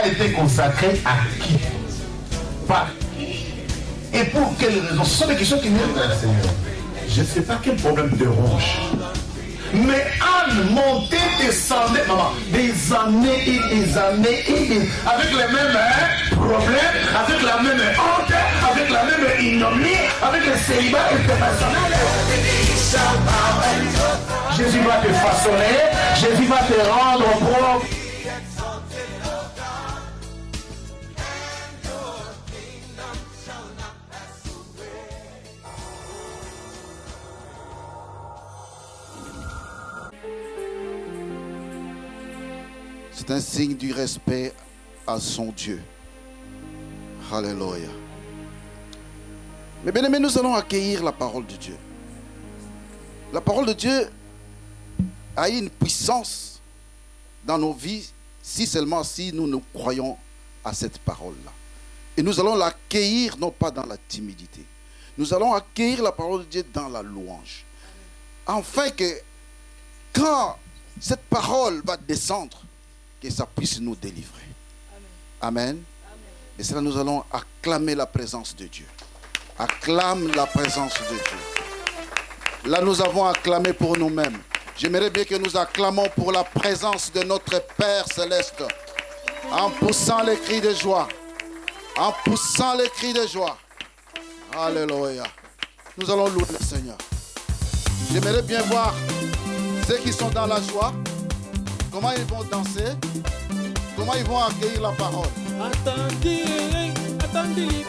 a été consacré à qui? Par qui? Et pour quelles raisons? Ce sont des questions qui viennent vers le Seigneur. Je ne sais pas quel problème te ronge. Mais Anne montait, descendait, maman, des années et des années et des... avec les mêmes problèmes, avec la même honte, avec la même ignominie, avec les célibats internationaux. Jésus va te façonner, Jésus va te rendre propre. C'est un signe du respect à son Dieu. Alléluia. Mais bien aimés, nous allons accueillir la parole de Dieu. La parole de Dieu a une puissance dans nos vies, si seulement si nous croyons à cette parole-là. Et nous allons l'accueillir non pas dans la timidité. Nous allons accueillir la parole de Dieu dans la louange. Afin que quand cette parole va descendre, que ça puisse nous délivrer. Amen. Amen. Et cela, nous allons acclamer la présence de Dieu. Acclame la présence de Dieu. Là, nous avons acclamé pour nous-mêmes. J'aimerais bien que nous acclamons pour la présence de notre Père Céleste. En poussant les cris de joie. En poussant les cris de joie. Alléluia. Nous allons louer le Seigneur. J'aimerais bien voir ceux qui sont dans la joie. Comment ils vont danser? Comment ils vont accueillir la parole? Attendez, attendez,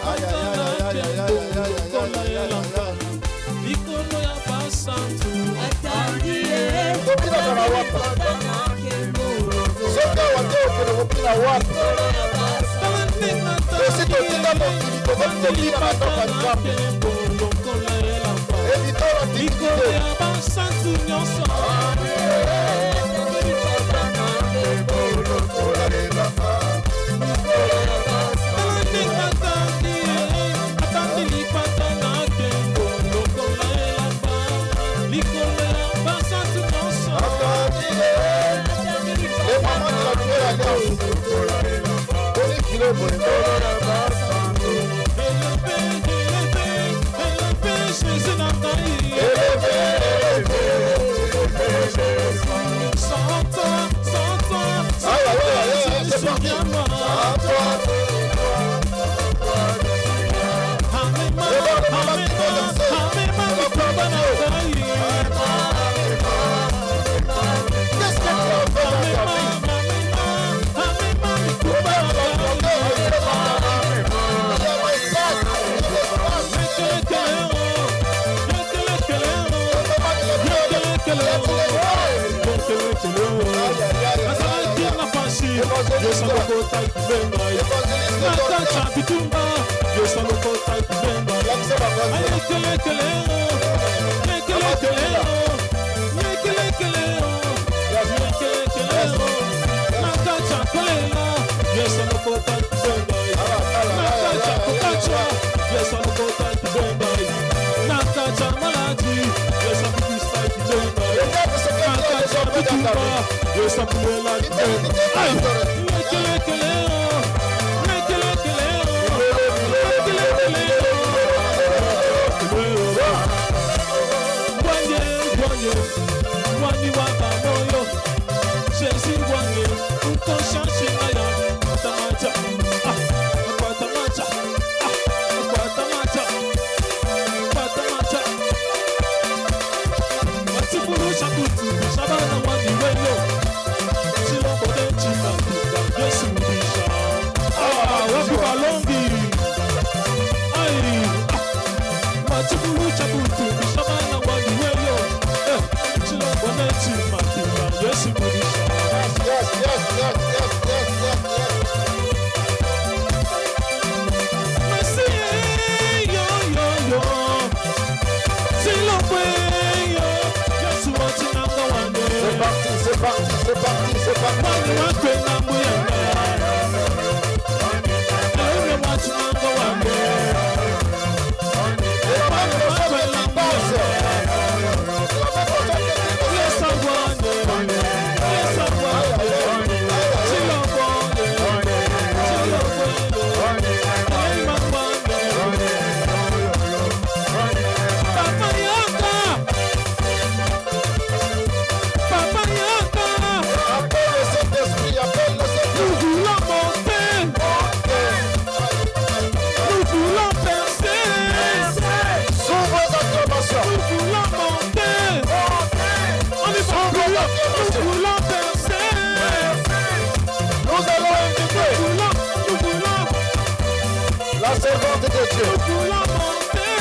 La servante de Dieu. Pour la monter.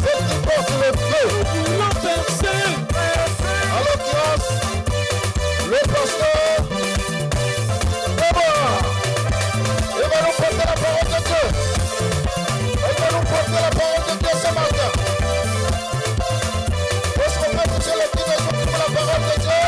Celle qui porte le feu. Pour la percer. À l'occurrence, le pasteur Déborah. Il va nous porter la parole de Dieu. Il va nous porter la parole de Dieu ce matin. Est-ce qu'on peut pousser le petit pour la parole de Dieu?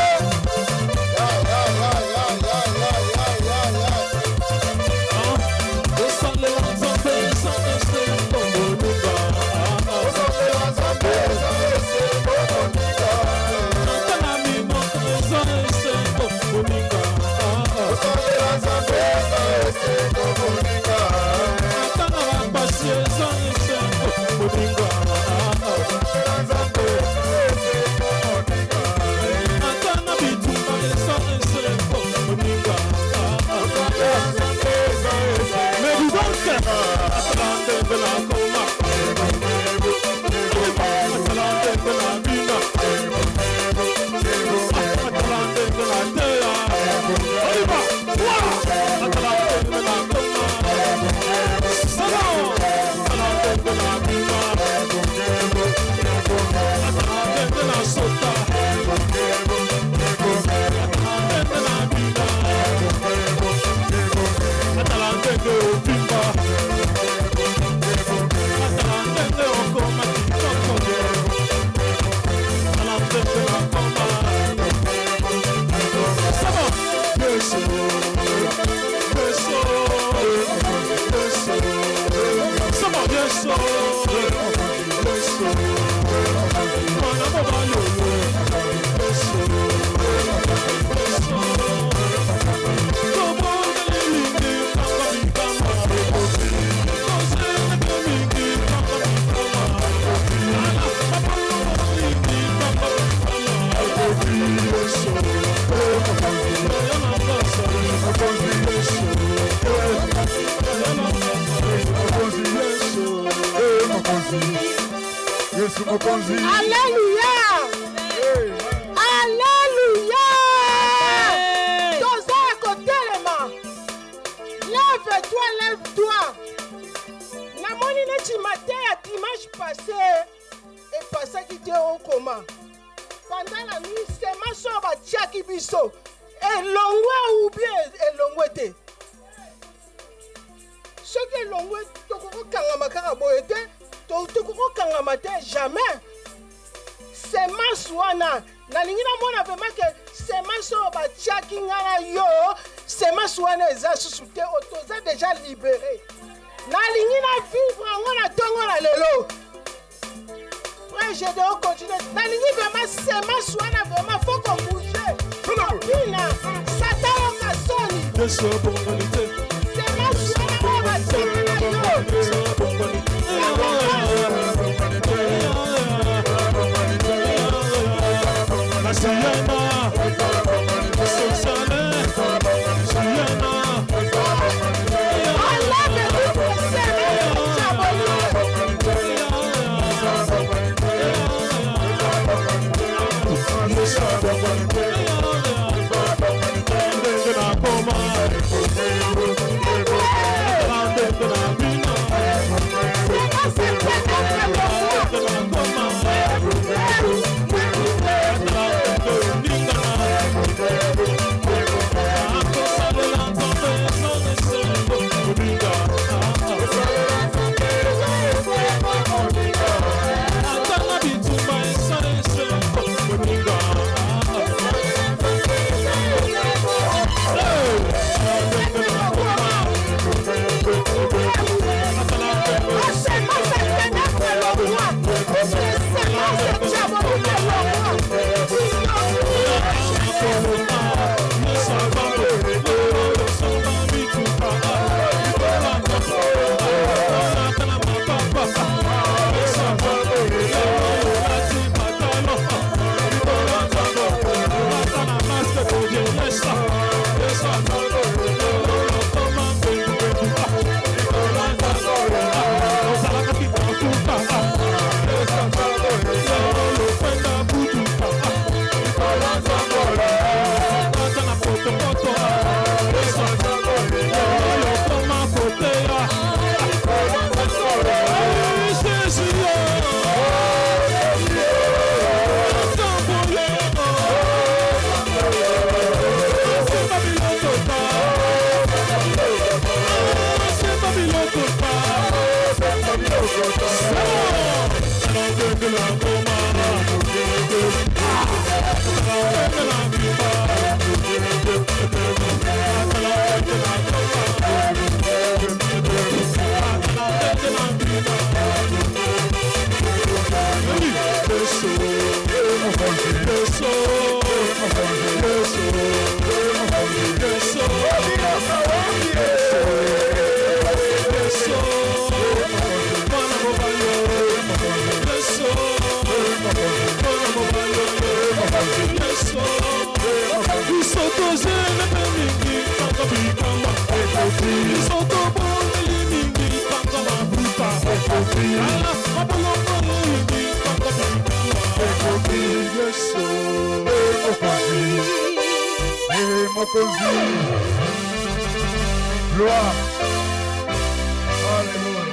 Alléluia. Alléluia. Toza à côté les mains. Lève-toi, lève-toi. La monnaie du matin à dimanche passé et passé qui était au coma. Pendant la nuit, c'est ma soeur Batiaki Bisso. Et l'ongwe ou bien et l'ongwe. Ce qui est l'ongwe, tokoko kangamakara boete. Jamais. C'est ma soana. Na lingina mona vraiment que c'est ma soa ba tchaki ngana yo. C'est ma soana eza susute otoza déjà libéré. Na lingina vivre ngona tongo na lelo. Frère, je dois continuer. Na lingina vraiment c'est ma soana vraiment faut qu'on bouge. Pina, Satan ka soni. C'est ma soana ba tchaki na yo. Gloire. Alléluia.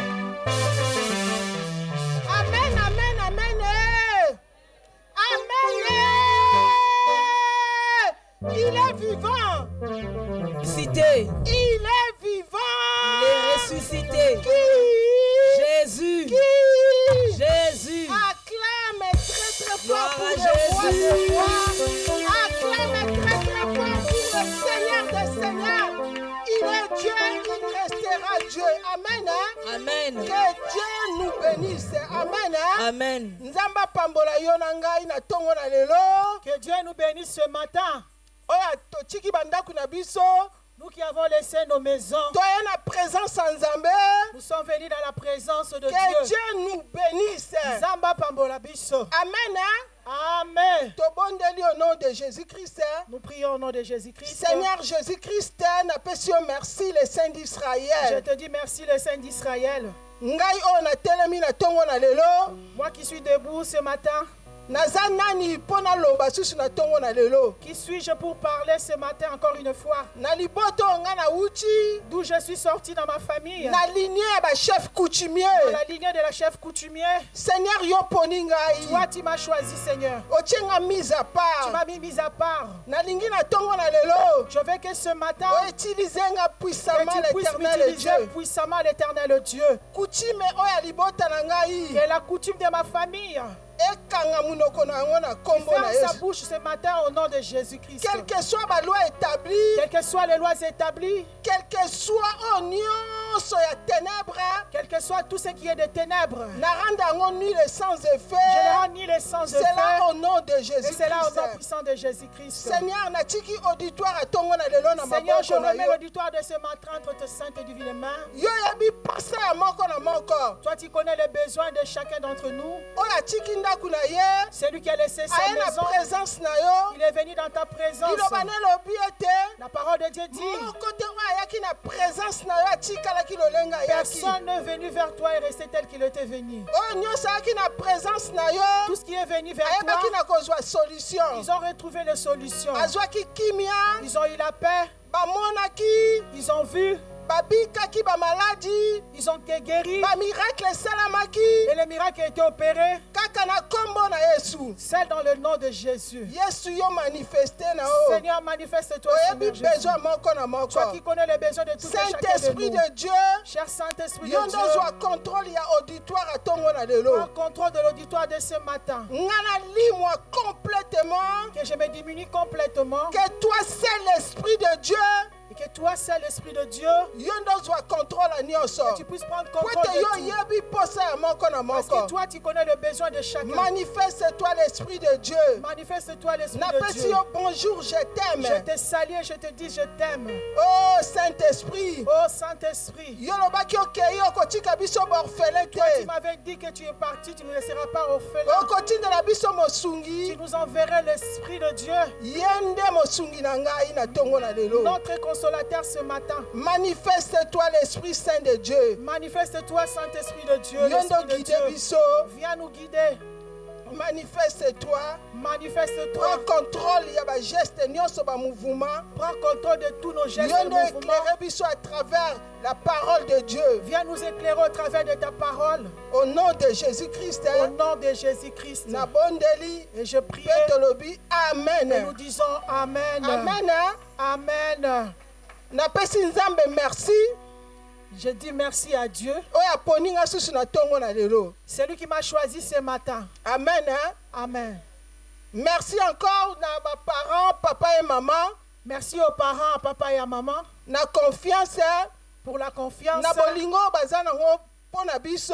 Amen, amen, amen. Amen. Il est vivant. Cité. Il est vivant. Il est ressuscité. Qui? Jésus. Qui? Jésus. Acclame très très fort Gloire pour à le roi Jésus. des rois. Acclame très très fort pour le Seigneur des seigneurs. Il est Dieu, il restera Dieu. Amen. Hein? Amen. Que Dieu nous bénisse. Amen. Hein? Amen. Nzamba pambola yo na ngai na tongo na lelo. Que Dieu nous bénisse ce matin. Oya tochiki bandaku na biso. Nous qui avons laissé nos maisons, Toya na présence en Nzambe. nous sommes venus dans la présence de Que Dieu. Dieu nous bénisse. Zamba Pambola Biso. Amen. Hein? Amen. Tobondeli au nom de Jésus-Christ. Nous prions au nom de Jésus-Christ. Seigneur Jésus-Christ, n'appelle merci les saints Je d'Israël. te dis merci, les saints d'Israël. Ngai o na telemi na tongo na lelo. Moi qui suis debout ce matin, Naza nani pona loba susu na tongo na lelo. qui suis-je pour parler ce matin encore une fois? Na liboto nga na uchi. D'où je suis sorti dans ma famille, Na lignée ba chef coutumier. dans la lignée de la chef coutumier. Seigneur yo poni ngai. Toi, tu m'as choisi, Seigneur. Otienga mise à Tu part. m'as mis à part. Na lingi na tongo na lelo. Je veux que ce matin, O utiliser nga puissamment que tu puisses l'éternel m'utiliser Dieu. puissamment, l'éternel Dieu. Coutume oya libota na ngai. Que la coutume de ma famille Ekanga munoko na yango na kombo na ferme sa Yesu. bouche ce matin au nom de Jésus-Christ. Quelle que soit ma loi établie, Quelles que soient les lois établies, quel que soit au nyonso ya ténèbres, quel que soit tout ce qui est de ténèbres, na randa yango nul et sans je ne effet. rends ni les sens de C'est là fer, au nom de et c'est là au nom Jésus-Christ. puissant de Jésus-Christ. Seigneur, natiki auditoire atongo na lelo na Seigneur, je maboko na remets yo. l'auditoire de ce matin entre tes saintes et divines mains. Yo yebi pasa ya moko na moko. Toi, tu connais les besoins de chacun d'entre nous. Oyo atiki ndako na ye, Celui qui a laissé sa aye na maison, présence na yo. il est venu dans ta présence. Liloba nelobi ete La parole de Dieu dit, moko te oyo ayaki na présence na yo atikalaki lolenga ayaki. personne n'est venu vers toi et resté tel qu'il était venu. Oyo nyonso ayaki na présence na yo, Tout ce qui est venu vers toi, ayebaki na kozwa solution. ils ont retrouvé les solutions. Azwaki kimia, Ils ont eu la paix, bamonaki, ils ont vu, babikaki bamaladi, ils ont été guéris bamiracle esalamaki et les miracles ont été opérés. kaka na kombo na Yesu. C'est dans le nom de Jésus. Yesu yo manifeste na o. Seigneur, manifeste-toi, Oyebi Seigneur besoin Jésus. moko na Toi moko. qui connais les besoins de tout et chacun de Saint-Esprit nous. de Dieu, Cher Saint-Esprit yo de ndo Dieu, ozwa contrôle ya auditoire atongo na lelo. prends contrôle de l'auditoire de ce matin. Nga na limwa complètement Que je me diminue complètement que toi seul l'Esprit de Dieu, et que toi, c'est l'Esprit de Dieu, yo ndo ozwa contrôle ya nyonso. que tu puisses prendre Po contrôle ete de yo tout. yebi posa ya moko na Parce moko. que toi, tu connais le besoin de chacun. Manifeste-toi l'Esprit de Dieu. Manifeste-toi l'Esprit de Napesi Dieu. yo bonjour, je Je t'aime. te salue et je te dis je t'aime. Oh Saint-Esprit, Oh Saint-Esprit, yo lobaki okei okotika biso baorphelin tu te. m'avais dit que tu es parti, tu ne laisseras pas orphelin. Okotindela biso Tu mosungi. nous enverrais l'Esprit de Dieu, Ye nde mosungi na ngai na tongo na lelo. notre consolateur ce matin. Manifeste-toi l'Esprit Saint de Dieu. Manifeste-toi, Saint-Esprit de Dieu, Yo l'Esprit ndo de guide Dieu. biso. Viens nous guider. Manifeste-toi. Manifeste-toi. Prends contrôle ya ba geste nyonso ba mouvement. Prends contrôle de tous nos gestes Yo et ndo mouvements. éclairer biso à travers la parole de Dieu. Viens nous éclairer au travers de ta parole. Au nom de Jésus-Christ. Au nom de Jésus-Christ. Na bondeli. Et je prie Pe tolobi et amen. nous disons Amen. Amen. Hein? Amen. Napesi Nzambe merci. Je dis merci à Dieu. Oyo aponi nga susu na tongo na lelo. C'est lui qui m'a choisi ce matin. Amen. Hein? Amen. Merci encore na ba parents, papa et maman. Merci aux parents, à papa et à maman, Na confiance. Hein? pour la confiance, Na bolingo baza nango pona biso.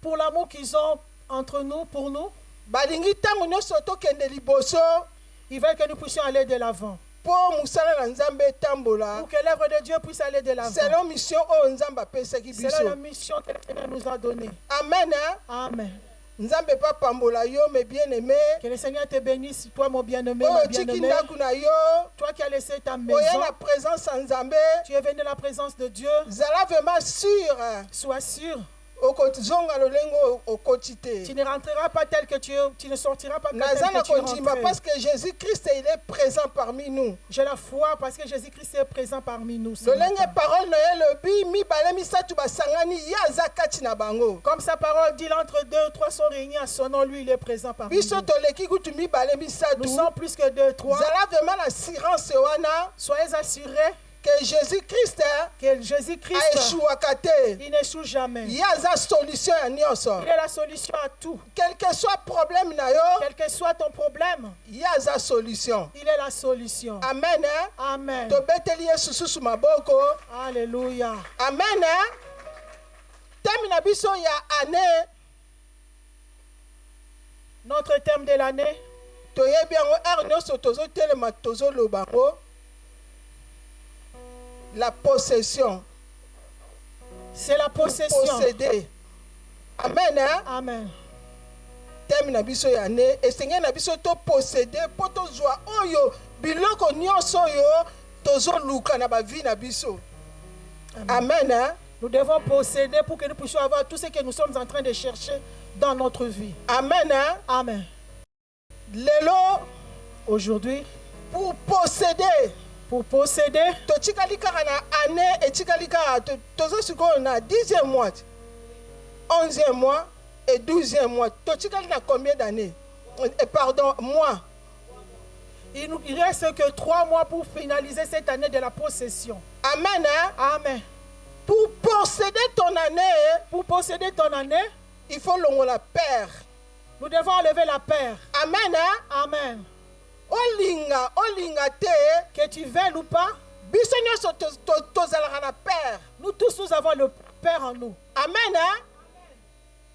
pour l'amour qu'ils ont entre nous, pour nous. Balingi tango nyonso tokende liboso. Ils veulent que nous puissions aller de l'avant. Po musala na Nzambe etambola. Pour que l'œuvre de Dieu puisse aller de l'avant. Selon mission oyo Nzambe apesaki C'est là la biso. mission que le Seigneur nous a donnée. Amen. Hein? Amen. Nzambe pa pambola yo, mes bien-aimés. Que le Seigneur te bénisse, toi mon bien-aimé, Oh, ma tiki bien-aimée. ndaku na yo. Toi qui as laissé ta Oya maison, la présence en Nzambe. tu es venu de la présence de Dieu. Zala vraiment sûr. Sois sûr, Okotizonga lolengo okotite. tu ne rentreras pas tel que tu ne sortiras pas tel Nazana que tu es kontima rentré. parce que Jésus-Christ il est présent parmi nous. J'ai la foi parce que Jésus-Christ est présent parmi nous. ce Lolenge matin. parole na ye lobi mibale misatu basangani yaza kati na bango. Comme sa parole dit, entre 2 ou 3 sont réunis à son nom, lui il est présent parmi Biso nous. toleki kutu mibale misatu. Nous sommes plus que 2, 3. Zala vraiment l'assurance wana Soyez assurés que Jésus-Christ que a Jésus-Christ, échoué kate. il n'échoue jamais. Yaza solution ya nyonso. Il est la solution à tout. Quel que soit problème na yo, Quel que soit ton problème, yaza solution. il est la solution. Amen. Amen. Tobeteli Yesu susu maboko. Alléluia. Amen. Thème na biso ya année Notre thème de l'année, toyebi yango ere nyonso tozotelema tozoloba ngo la possession. c'est la possession. Posséder. Amen. Amen. Thème na biso ya année esengeli na biso to posséder mpo tozwa oyo biloko nyonso oyo tozoluka na bavi na biso. Amen. Nous devons posséder pour que nous puissions avoir tout ce que nous sommes en train de chercher dans notre vie. Amen. Amen. Lelo Aujourd'hui, pour posséder pour posséder, totikali kaka na année etikali kaka tozo sikoyo na 10e mois 11e mois et 12e mois totikali na combien d'années pardon mois. il reste que 3 mois pour finaliser cette année de la possession. Amen. Amen. Pour posséder ton année Pour posséder ton année, il faut longola père. nous devons enlever la paire. Amen. Amen. Olinga te Que tu veuilles ou pas, biso nyonso tozalaka na père. nous tous nous avons le Père en nous. Amen.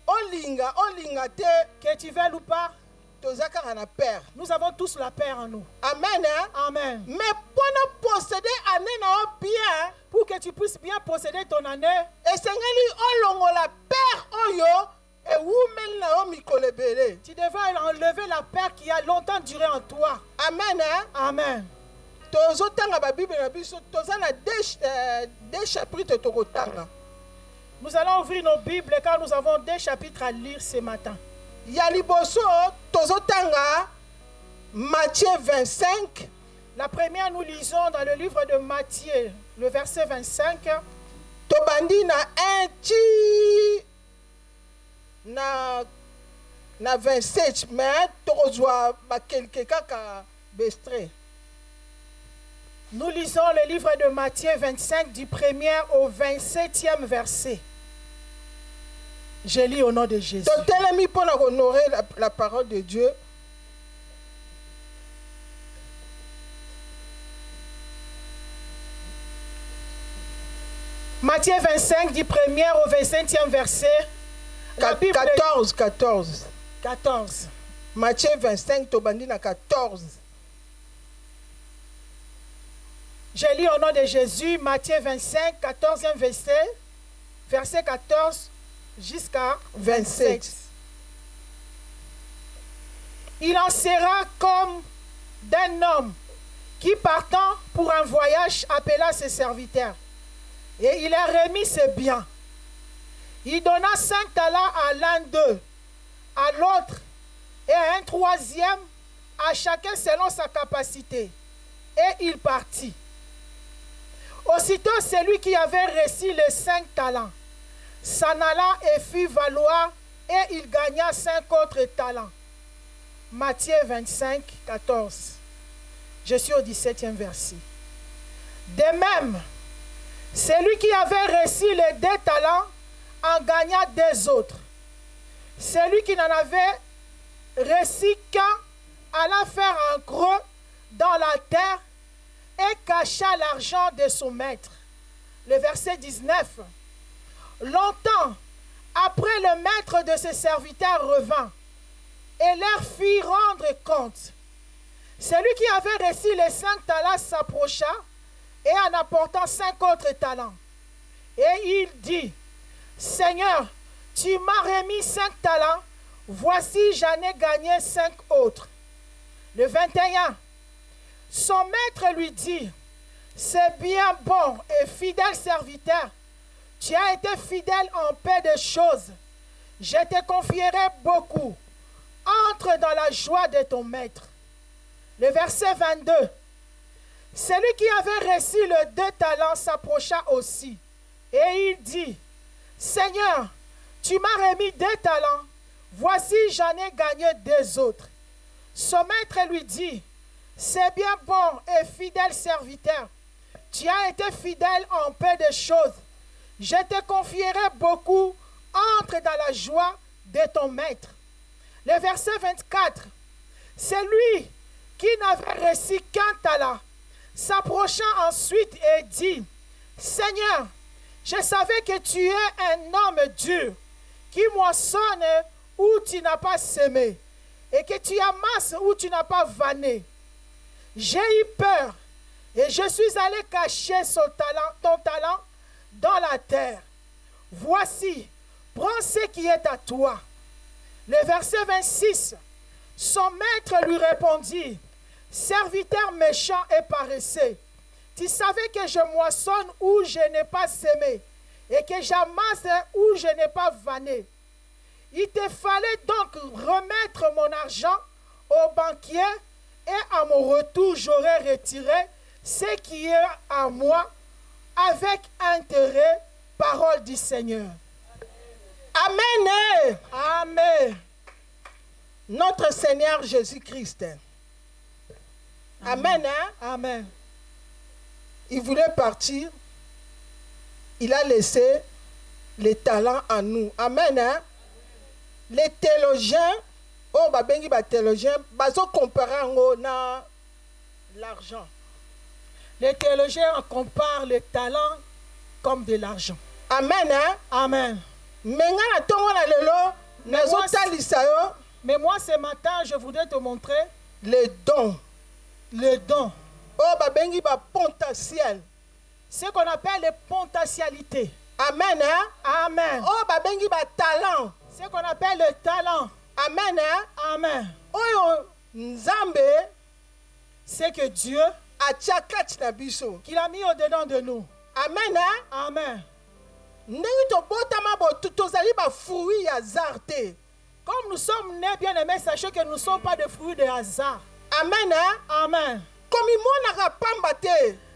Olinga te Que tu veuilles ou pas, toza kaka na père. nous avons tous la paix en nous. Amen. Amen. Mais pour posséder année na o bien, Pour que tu puisses bien posséder ton année, esengeli olongola père oyo ewumeli na yo mikolo ebele. tu devais enlever la paix qui a longtemps duré en toi. Amen. Amen. Tozotanga babible na biso toza na deux chapitres tokotanga. Nous allons ouvrir nos Bibles car nous avons 2 chapitres à lire ce matin. Ya liboso tozotanga Matthieu 25. La première, nous lisons dans le livre de Matthieu, le verset 25. Tobandi na 1 ti na 27 mais tokozwa bakelke kaka bestre. Nous lisons le livre de Matthieu 25 du 1er au 27e verset. Je lis au nom de Jésus. Totelemi mpona honorer la parole de Dieu. Matthieu 25 du 1er au 27e verset. La Bible 14. 14. Matthieu 25 tobandi na 14. Je lis au nom de Jésus, Matthieu 25, 14e verset, verset 14 jusqu'à 27. Il en sera comme d'un homme qui, partant pour un voyage, appela ses serviteurs. Et il a remis ses biens. Il donna 5 talents à l'un d'eux, à l'autre et à un troisième, à chacun selon sa capacité. Et il partit. Aussitôt, celui qui avait reçu les 5 talents s'en alla et fit valoir, et il gagna 5 autres talents. Matthieu 25, 14. Je suis au 17e verset. De même, celui qui avait reçu les 2 talents en gagna 2 autres. Celui qui n'en avait reçu qu'un alla faire un creux dans la terre et cacha l'argent de son maître. Le verset 19. Longtemps après, le maître de ses serviteurs revint et leur fit rendre compte. Celui qui avait reçu les 5 talents s'approcha et en apportant 5 autres talents. Et il dit, Seigneur, tu m'as remis 5 talents. Voici, j'en ai gagné 5 autres. Le 21. Son maître lui dit, c'est bien bon et fidèle serviteur. Tu as été fidèle en peu de choses. Je te confierai beaucoup. Entre dans la joie de ton maître. Le verset 22. Celui qui avait reçu le 2 talents s'approcha aussi. Et il dit, Seigneur, tu m'as remis 2 talents. Voici, j'en ai gagné 2 autres. Son maître lui dit, c'est bien bon et fidèle serviteur. Tu as été fidèle en peu de choses. Je te confierai beaucoup. Entre dans la joie de ton maître. Le verset 24. Celui qui n'avait reçu qu'un talent s'approcha ensuite et dit, Seigneur, je savais que tu es un homme dur, qui moissonne où tu n'as pas semé, et que tu amasses où tu n'as pas vanné. J'ai eu peur, et je suis allé cacher ton talent dans la terre. Voici, prends ce qui est à toi. Le verset 26. Son maître lui répondit, serviteur méchant et paresseux, tu savais que je moissonne où je n'ai pas semé et que j'amasse où je n'ai pas vanné. Il te fallait donc remettre mon argent au banquier et à mon retour j'aurais retiré ce qui est à moi avec intérêt. Parole du Seigneur. Amen. Amen. Notre Seigneur Jésus-Christ. Amen. Amen. Il voulait partir. Il a laissé les talents à nous. Amen. Les théologiens, oh, babengi ba théologiens, bazo comparer na l'argent. Les théologiens comparent les talents comme de l'argent. Amen. Amen. Mais moi ce matin, je voudrais te montrer les dons. Les dons. Oh, babengi ba potentiel. Ce qu'on appelle les potentialités. Amen. Amen. Oh, babengi ba talent. Ce qu'on appelle le talent. Amen. Amen. Oh, nzambe, c'est que Dieu qu'il a mis au-dedans de nous. Amen. Amen. Comme nous sommes nés bien aimés, sachez que nous ne sommes pas des fruits de hasard. Amen. Amen.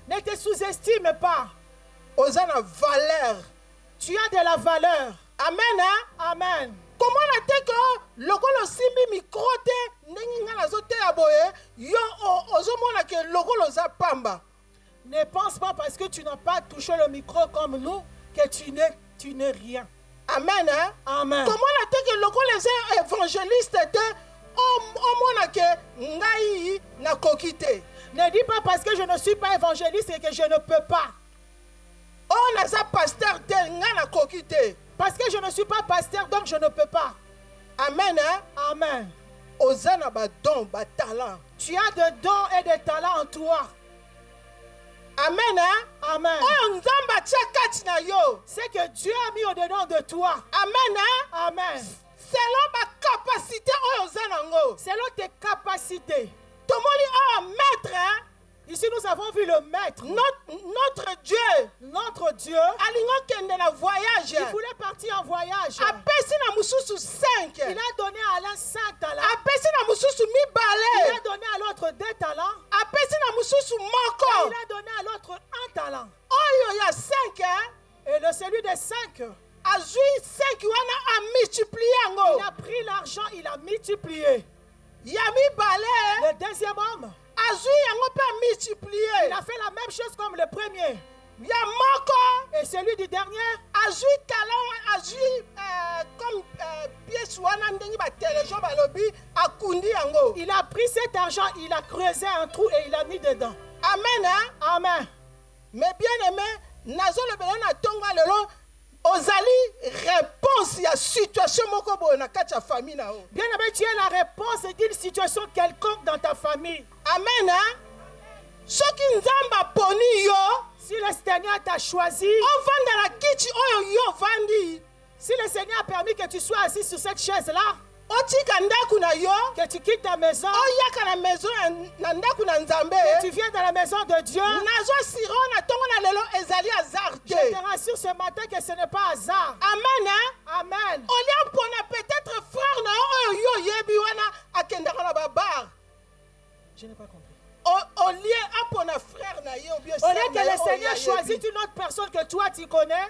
Ne te sous-estime pas. Valeur. Tu as de la valeur. Amen. Amen. Comment la tête le simbi micro te nengi na zote aboye yo ozomona ke lokolo za pamba. Ne pense pas parce que tu n'as pas touché le micro comme nous que tu n'es rien. Amen. Amen. Comment la tête que lokolo les évangélistes te omona ke ngai na kokite. Ne dis pas parce que je ne suis pas évangéliste et que je ne peux pas. Oh naza pasteur te nga na kokite. Parce que je ne suis pas pasteur, donc je ne peux pas. Amen. Amen. Ozana ba don, ba talent. Tu as des dons et des talents en toi. Amen. Amen. Oh nzamba tchakati na yo. C'est que Dieu a mis au-dedans de toi. Amen. Amen. Selon ma capacité, selon tes capacités. Tomoli maître. Ici, nous avons vu le maître. Notre Dieu. Notre Dieu. Il voulait partir en voyage. Il a donné à l'un 5 talents. Il a donné à l'autre 2 talents. Il a donné à l'autre 1 talent. Il y a 5. Et le celui des 5. Il a pris l'argent, il a multiplié. Le deuxième homme. Il a fait la même chose comme le premier. Et celui du dernier, il a pris cet argent, il a creusé un trou et il a mis dedans. Amen. Amen. Mais bien aimé, nazo le belana tonga lelo ozali réponse ya situation moko boye na kati ya famille na o. Bien aimé, tu es la réponse d'une situation quelconque dans ta famille. Amen. Soki nzamba poni yo, si le Seigneur t'a choisi, on vanda la kiti oyo yo vandi. Si le Seigneur a permis que tu sois assis sur cette chaise là, otika ndaku na yo que tu quittes ta maison, oyaka na maison na ndaku na nzambe tu viens dans la maison de Dieu. nazosiro na ntongo na lelo ezali hasard Je te te rassure ce matin que ce n'est pas hasard. amen Amen. olia mpona peut-être frère na yo oyo oyebi wana akendaka na babar Je n'ai pas compris. olie apona frère na ye obi Au lieu que le Seigneur choisisse une autre personne que toi tu connais,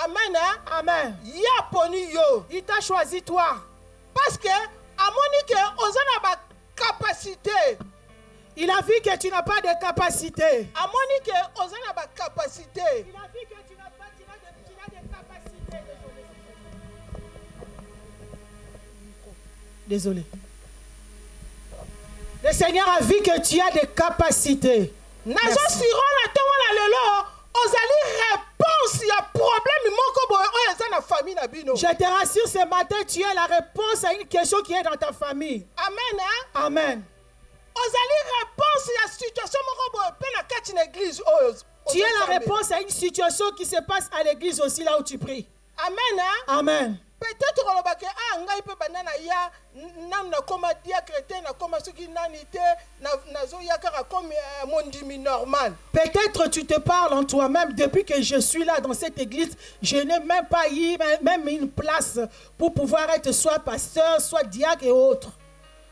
amen Amen. ye aponi yo Il t'a choisi toi. parce que amoni ke oza na bacapacité Il a vu que tu n'as pas de capacité. amoni ke oza na bacapacité Il a vu que tu n'as pas de capacité. Désolé. Le Seigneur a vu que tu as des capacités. nazosiro na ntongo na lelo ozali réponse ya problème moko boye oyo eza na famille na bino Je te rassure ce matin, tu as la réponse à une question qui est dans ta famille. amen Amen. ozali réponse ya situation moko boye mpe na kati na église oyo Tu as la réponse à une situation qui se passe à l'église aussi là où tu pries. amen Amen. peut-être kolobake ngai mpe banda na ya nanu nakoma diacre te nakoma soki nani te nazoya kaka comme mondimi normal Peut-être tu te parles en toi-même, depuis que je suis là dans cette église, je n'ai même pas eu même une place pour pouvoir être soit pasteur, soit diacre et autres.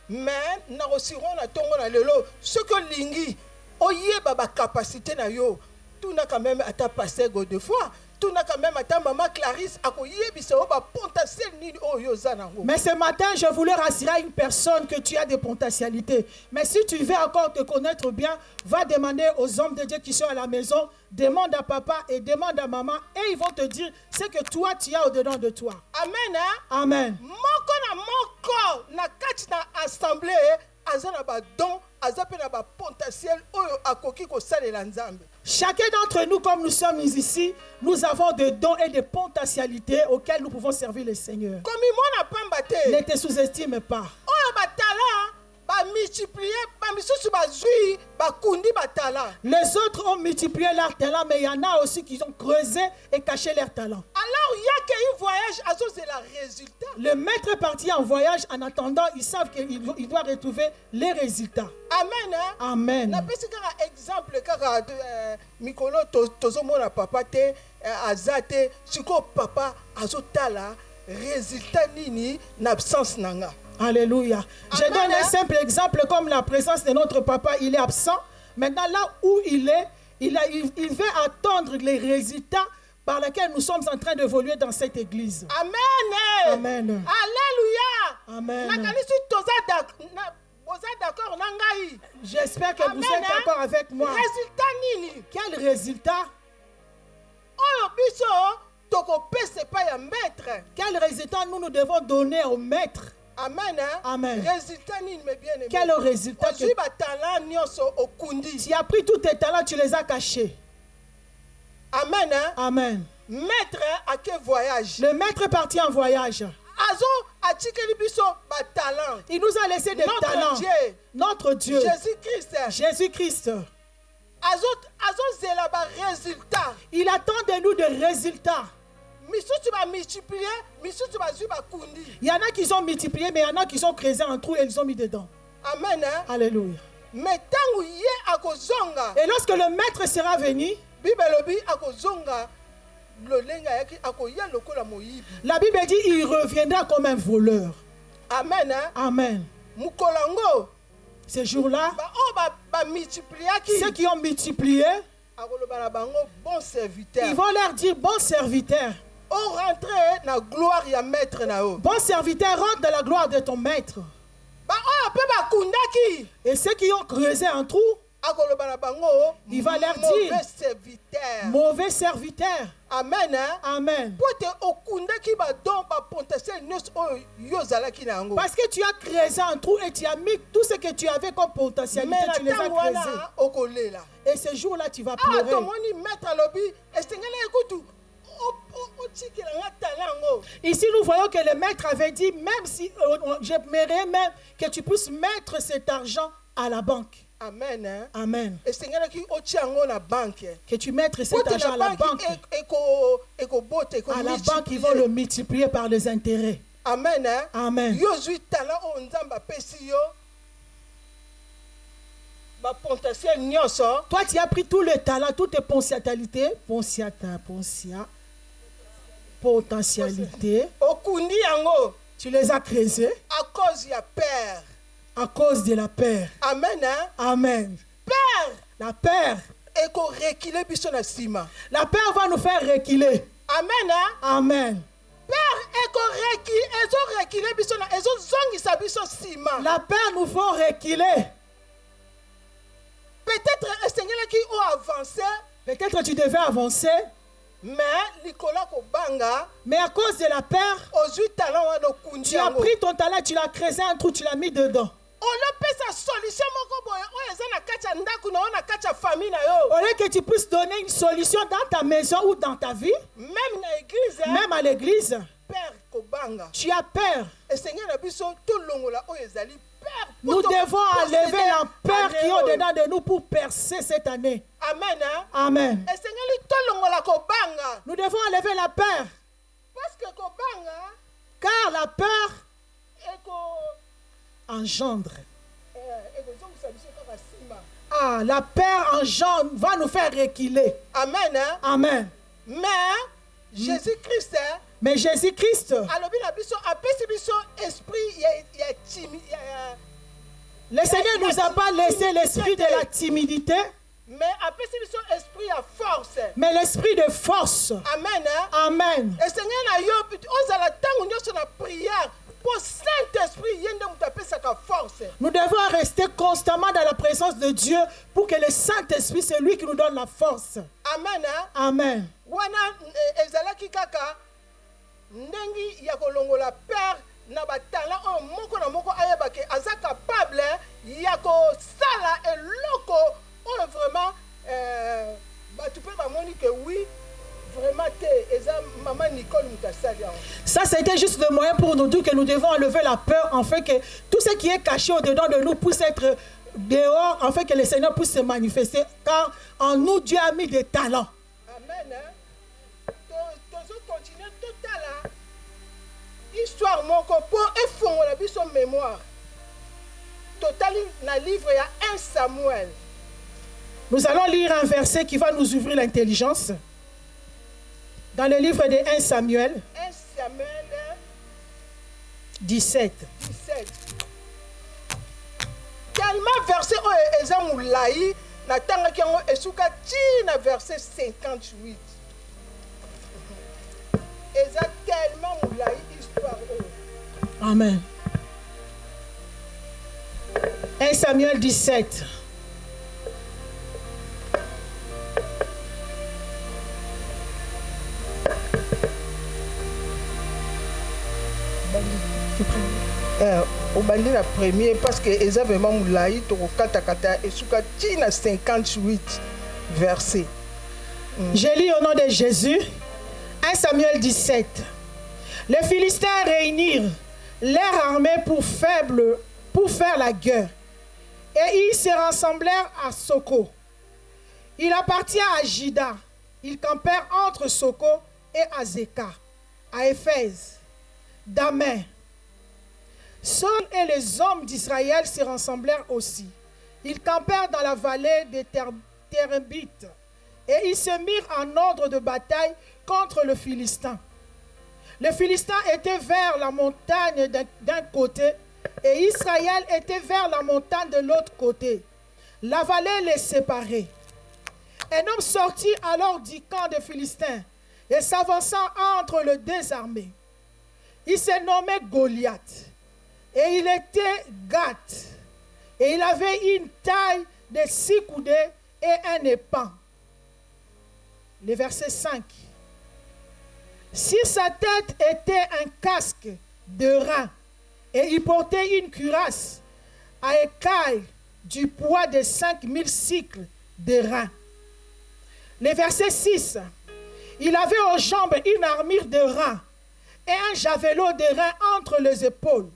mais nakosiro na ntongo na lelo soki olingi oyeba bacapacité na yo tuna quand même ata pasteur Godefroid tuna quand même ata mama Clarisse akoyebisa yo bapotentiel nini oyo oza nango Mais ce matin, je voulais rassurer une personne que tu as des potentialités. Mais si tu veux encore te connaître bien, va demander aux hommes de Dieu qui sont à la maison, demande à papa et demande à maman, et ils vont te dire ce que toi tu as au-dedans de toi. amen Amen. moko na moko na kati na assemblée aza na badon aza mpe na bapotentiel oyo akoki kosalela nzambe Chacun d'entre nous, comme nous sommes ici, nous avons des dons et des potentialités auxquelles nous pouvons servir le Seigneur. komi mwana pamba te Ne te sous-estime pas. oyo batala bamultiplie bamisusu bazwi bakundi batala Les autres ont multiplié leurs talents, mais il y en a aussi qui ont creusé et caché leurs talents. alors yake voyage azozela résultat Le maître est parti en voyage. En attendant, ils savent qu'il doit retrouver les résultats. amen Amen. napesi kaka exemple kaka mikolo tozomona papa te aza te sikoyo papa azotala résultat nini na absence na nga Alléluia. Je Amen, donne un simple exemple comme la présence de notre papa. Il est absent. Maintenant, là où il est, il veut attendre les résultats par lesquels nous sommes en train d'évoluer dans cette église. amen Amen. alléluia Amen. nakanisi boza d'accord na ngai J'espère que vous Amen, êtes d'accord avec moi. résultat nini Quel résultat? oyo biso tokopesa epai ya maître Quel résultat nous devons donner au maître? amen Amen. résultat nini me bien Quel aimé résultat que ozwi batalent nyonso okundi tu as pris tous tes talents, tu les as cachés. amen Amen. maître ake voyage Le maître est parti en voyage. azo atikeli biso batalent Il nous a laissé des Notre talents. Dieu. Notre Dieu. Jésus-Christ Jésus-Christ. azozela barésultat Il attend de nous des résultats. misusu bamultiplie misusu bazwi bakundi Il y en a qui sont multipliés, mais il y en a qui sont creusés en trous et ils ont mis dedans. amen Alléluia. mais ntango ye akozonga Et lorsque le maître sera venu, bible elobi akozonga lolenge ayaki akoya lokola moyibi la Bible dit il reviendra comme un voleur. amen Amen. mokolo yango Ces jours-là, baoyo bamultipliaki ceux qui ont multiplié, akoloba na bango bon serviteur ils vont leur dire bon serviteur. orentre na gloire ya maître na yo Bon serviteur, rentre dans la gloire de ton maître. baoyo mpe bakundaki Et ceux qui ont creusé un trou, akoloba na bango il va leur mauvais dire serviteur mauvais serviteur. amen Amen. po ete okundaki badon bapotentiel nyonso oyo yo ozalaki na yango Parce que tu as creusé un trou et tu as mis tout ce que tu avais comme potentialité, mais na tu les as ntango creusés. wana okolela Et ce jour-là, tu vas awa pleurer. tomoni maître alobi esengeli ekutu otikela nga tala yango Ici, nous voyons que le maître avait dit, même si j'aimerais même que tu puisses mettre cet argent à la banque. amen Amen. esengelaki otia yango na banke Que tu mettes po cet te argent na à la banke banque. ekobota À la banque, ils vont le multiplier par les intérêts. Amen. Hein? Amen. Yo zui talent o nzamba pesi yo. Ba potentiel nyonso. Toi, tu as pris tout le talent, toutes tes potentialités. Potentialité. Okundi yango. Tu les as créées À cause ya père. à cause de la peur. Amen. Hein? Amen. Père. La peur. Eko rekile biso na sima. La peur va nous faire reculer. Amen. Hein? Amen. Père eko rekile. Ezo rekile biso na. Ezo zongisa biso sima. La peur nous fait reculer. Peut-être Seigneur qui ont avancé. Peut-être tu devais avancer, Mais likola ko banga. mais à cause de la peur, Ozui talent wana okundi tu as yango. pris ton talent, tu l'as creusé un trou, tu l'as mis dedans. Olopesa solution moko boye oyo eza na kati ya ndako na yo na kati ya famille na yo. Au lieu que tu puisses donner une solution dans ta maison ou dans ta vie, Même na église. Hein? même à l'église, Père kobanga. tu as peur. Et Seigneur na biso tolongola oyo ezali père. Nous devons enlever la peur qui est au-dedans de nous pour percer cette année. Amen. Hein? Amen. Et Seigneur li tolongola kobanga. Nous devons enlever la peur, Parce que kobanga car la peur eko engendre. eko zongisa biso kaka sima. Ah, la peur engendre, va nous faire reculer. Amen. Hein? Amen. Mais Jésus-Christ hein, Mais Jésus-Christ, alobi na biso apesi biso esprit ya timide. le Seigneur ne nous a pas laissé l'esprit de la timidité, Mais apesi biso esprit ya force. mais l'esprit de force. Amen. Hein? Amen. Et Seigneur na yo ozala tango nyonso na prière pour Saint-Esprit yende mutu apesaka force. Nous devons rester constamment dans la présence de Dieu pour que le Saint-Esprit, c'est lui qui nous donne la force. Amen. Hein? Amen. Wana ezalaki kaka ndengi ya kolongola père na batala oyo moko na moko ayebake aza capable ya kosala eloko oyo vraiment bato mpe bamoni ke oui vraiment te eza mama Nicole mutasali yango. Ça, c'était juste le moyen pour nous dire que nous devons enlever la peur, afin que tout ce qui est caché au-dedans de nous puisse être dehors, afin que le Seigneur puisse se manifester. Car en nous, Dieu a mis des talents. Amen. Hein? Tozo continuer totala histoire moko po efongola biso mémoire. Totali na livre ya 1 Samuel. Nous allons lire un verset qui va nous ouvrir l'intelligence. Dans le livre de 1 Samuel 1 Samuel 17. 17. Tellement verset oyo eza mulai natangaki yango esuka tina verset 58. Eza tellement mulai histoire oyo. Amen. 1 Samuel 17. Obandi la premier parce que eza vraiment mulai tokokatakata esuka tina 58 verset. Je lis au nom de Jésus. 1 Samuel 17. Les Philistins réunirent leur armée pour faire la guerre. Et ils se rassemblèrent à Soko. Il appartient à Jida. Ils campèrent entre Soko et Azeka, à Éphèse, d'Amen. Saul et les hommes d'Israël se rassemblèrent aussi. Ils campèrent dans la vallée des Térbites. Et ils se mirent en ordre de bataille contre le Philistin. Le Philistin était vers la montagne d'un côté et Israël était vers la montagne de l'autre côté. La vallée les séparait. Un homme sortit alors du camp des Philistins et s'avançant entre les deux armées. Il se nommait Goliath et il était Gath et il avait une taille de 6 coudées et un épan. Le verset 5. Sur sa tête était un casque de rein et il portait une cuirasse à écailles du poids de 5000 cycles de rein. Le verset 6. Il avait aux jambes une armure de rein et un javelot de rein entre les épaules.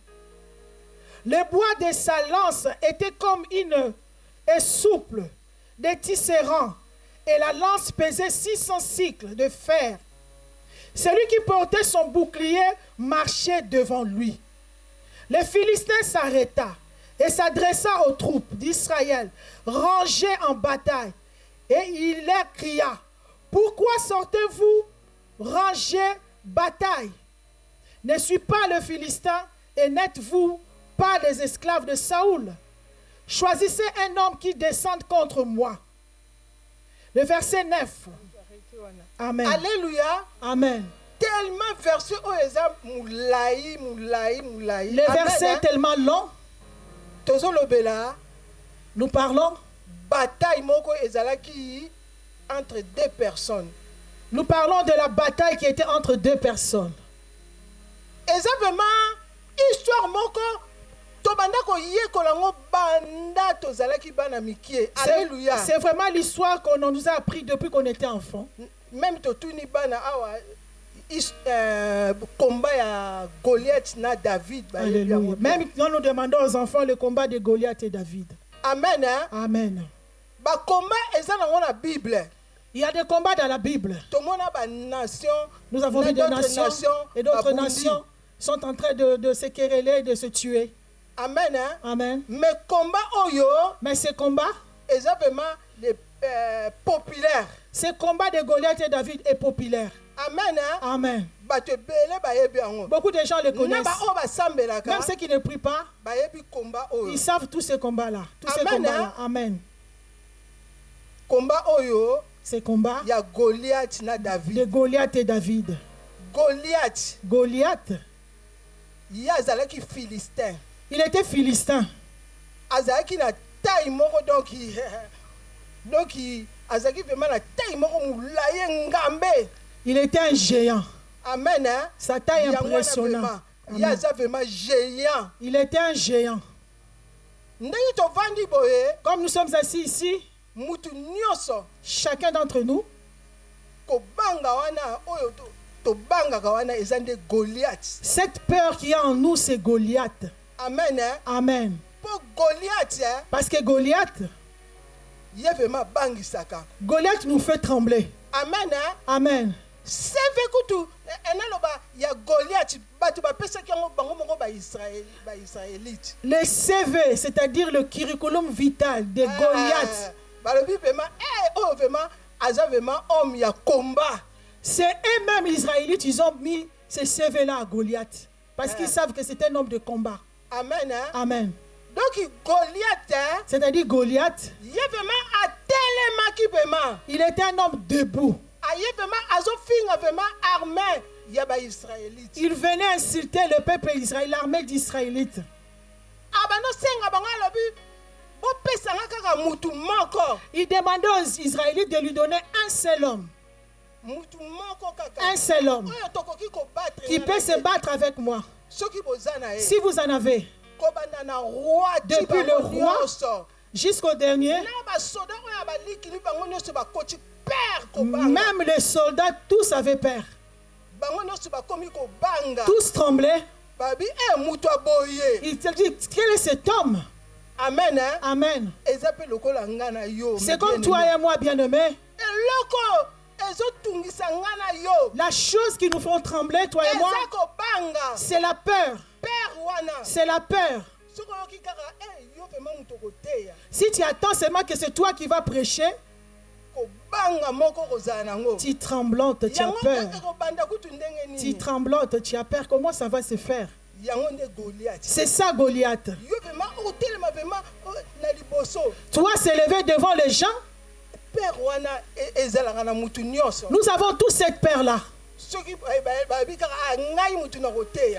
Le bois de sa lance était comme une souple de tisserand et la lance pesait 600 cycles de fer. Celui qui portait son bouclier marchait devant lui. Le Philistin s'arrêta et s'adressa aux troupes d'Israël, rangées en bataille. Et il leur cria, « Pourquoi sortez-vous, rangés bataille? Ne suis pas le Philistin et n'êtes-vous pas les esclaves de Saoul? Choisissez un homme qui descende contre moi. » Le verset 9. Amen. Alléluia. Amen. Tellement verset oeza moulaï. Le verset est tellement long. Tozolobela Nous parlons. bataille moko ezalaki entre deux personnes. Nous parlons de la bataille qui était entre deux personnes. Eza vraiment histoire moko tobanda ko yekola ngo banda tozalaki bana mikie. Alléluia. C'est vraiment l'histoire qu'on nous a appris depuis qu'on était enfant. Même totuni bana awa combat ya Goliath na David. Alléluia. Même quand nous demandons aux enfants le combat de Goliath et David. Amen. Hein? Amen. Ba combat eza na la Bible. Il y a des combats dans la Bible. Nous avons vu des nations et d'autres nations sont en train de se quereller, de se tuer. Amen. Hein? Amen. Mais combat oyo, mais ces combats, eza vraiment populaires. Ce combat de Goliath et David est populaire. Amen. Hein? Amen. Beaucoup Beaucoup de gens le connaissent. Même ceux qui ne prient pas, ils savent tous ces combats-là. Tous ces combats-là. Amen. Combat oyo, ces combats, il y a Goliath na David. De Goliath et David. Goliath. Il y a Zalaki Philistin. Il était philistin. Azaki na taille moko donc Azaki vraiment na taille moko moulaye ngambe. Il était un géant. Amen. Hein? Sa taille impressionnante. Il y a vraiment géant. Il était un géant. Comme nous sommes assis ici, chacun d'entre nous, cette peur qu'il y a en nous, c'est Goliath. Amen. Hein? Amen. Pour Goliath, hein? Parce que Goliath nous fait trembler. Amen. Hein? Amen. C'est vrai il y a Goliath, le CV, c'est-à-dire le curriculum vital de Goliath. C'est eux-mêmes, les Israélites, ils ont mis ce CV-là à Goliath. Parce qu'ils savent que c'est un homme de combat. Amen. Hein? Amen. Donc Goliath, hein? C'est-à-dire Goliath, il était un homme debout. Il venait insulter le peuple israélien, l'armée d'Israélites. Il demandait aux Israélites de lui donner un seul homme. Un seul homme qui peut se battre avec moi. Si vous en avez, depuis le roi jusqu'au dernier, même les soldats, tous avaient peur. Tous tremblaient. Il te dit, quel est cet homme? Amen. Hein? Amen. C'est comme toi et moi, bien-aimés. La chose qui nous font trembler, toi et moi, c'est la peur. C'est la peur. Si tu attends seulement que c'est toi qui vas prêcher, tu tremblantes, tu as peur. Tu tremblantes, tu as peur. Comment ça va se faire? C'est ça Goliath. Toi s'élever devant les gens. Nous avons tous cette peur-là.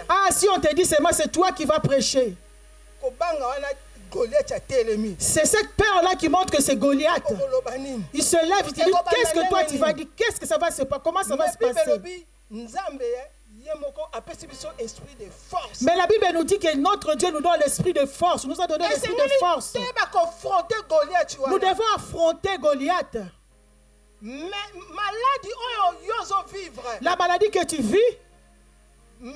Ah, si on te dit seulement c'est toi qui vas prêcher. C'est cette peur-là qui montre que c'est Goliath. Il se lève, il dit, qu'est-ce que toi tu vas dire? Qu'est-ce que ça va se passer? Comment ça va se passer? Mais la Bible nous dit que notre Dieu nous donne l'esprit de force. Nous a donné l'esprit de force. Nous devons affronter Goliath. La maladie que tu vis, le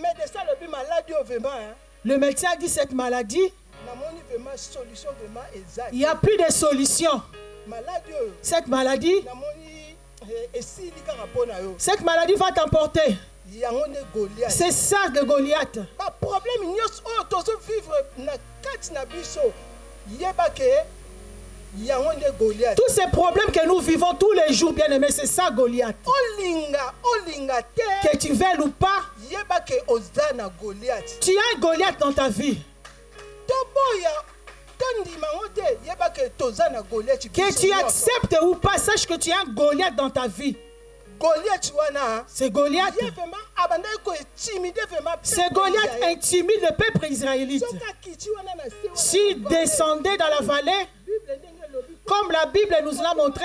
médecin a dit cette maladie, il n'y a plus de solution. Cette maladie va t'emporter. yango nde Goliath. C'est ça le Goliath. Ba problème nyos oyo tozo vivre na kati na biso yeba ke yango nde Goliath. Tous ces problèmes que nous vivons tous les jours, bien aimé, c'est ça Goliath. Olinga te. Que tu veuilles ou pas, Yeba ke oza na Goliath. tu as un Goliath dans ta vie. Toboya tondima ngote yeba ke toza na Goliath. Que tu acceptes ou pas, sache que tu as un Goliath dans ta vie. Goliath wana. C'est Goliath. C'est Goliath intimide le peuple israélite. S'il descendait dans la vallée, comme la Bible nous l'a montré,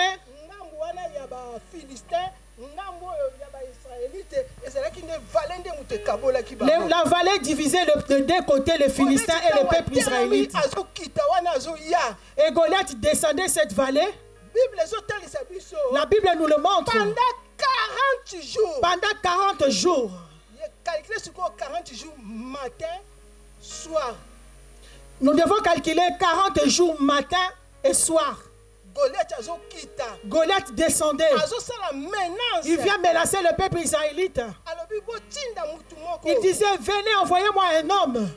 la vallée divisait de deux côtés les Philistins et le peuple israélite. Et Goliath descendait cette vallée. La Bible nous le montre. Pendant 40 jours. 40 jours matin, soir. Nous devons calculer 40 jours matin et soir. Goliath descendait. Il vient menacer le peuple israélite. Il disait, venez, envoyez-moi un homme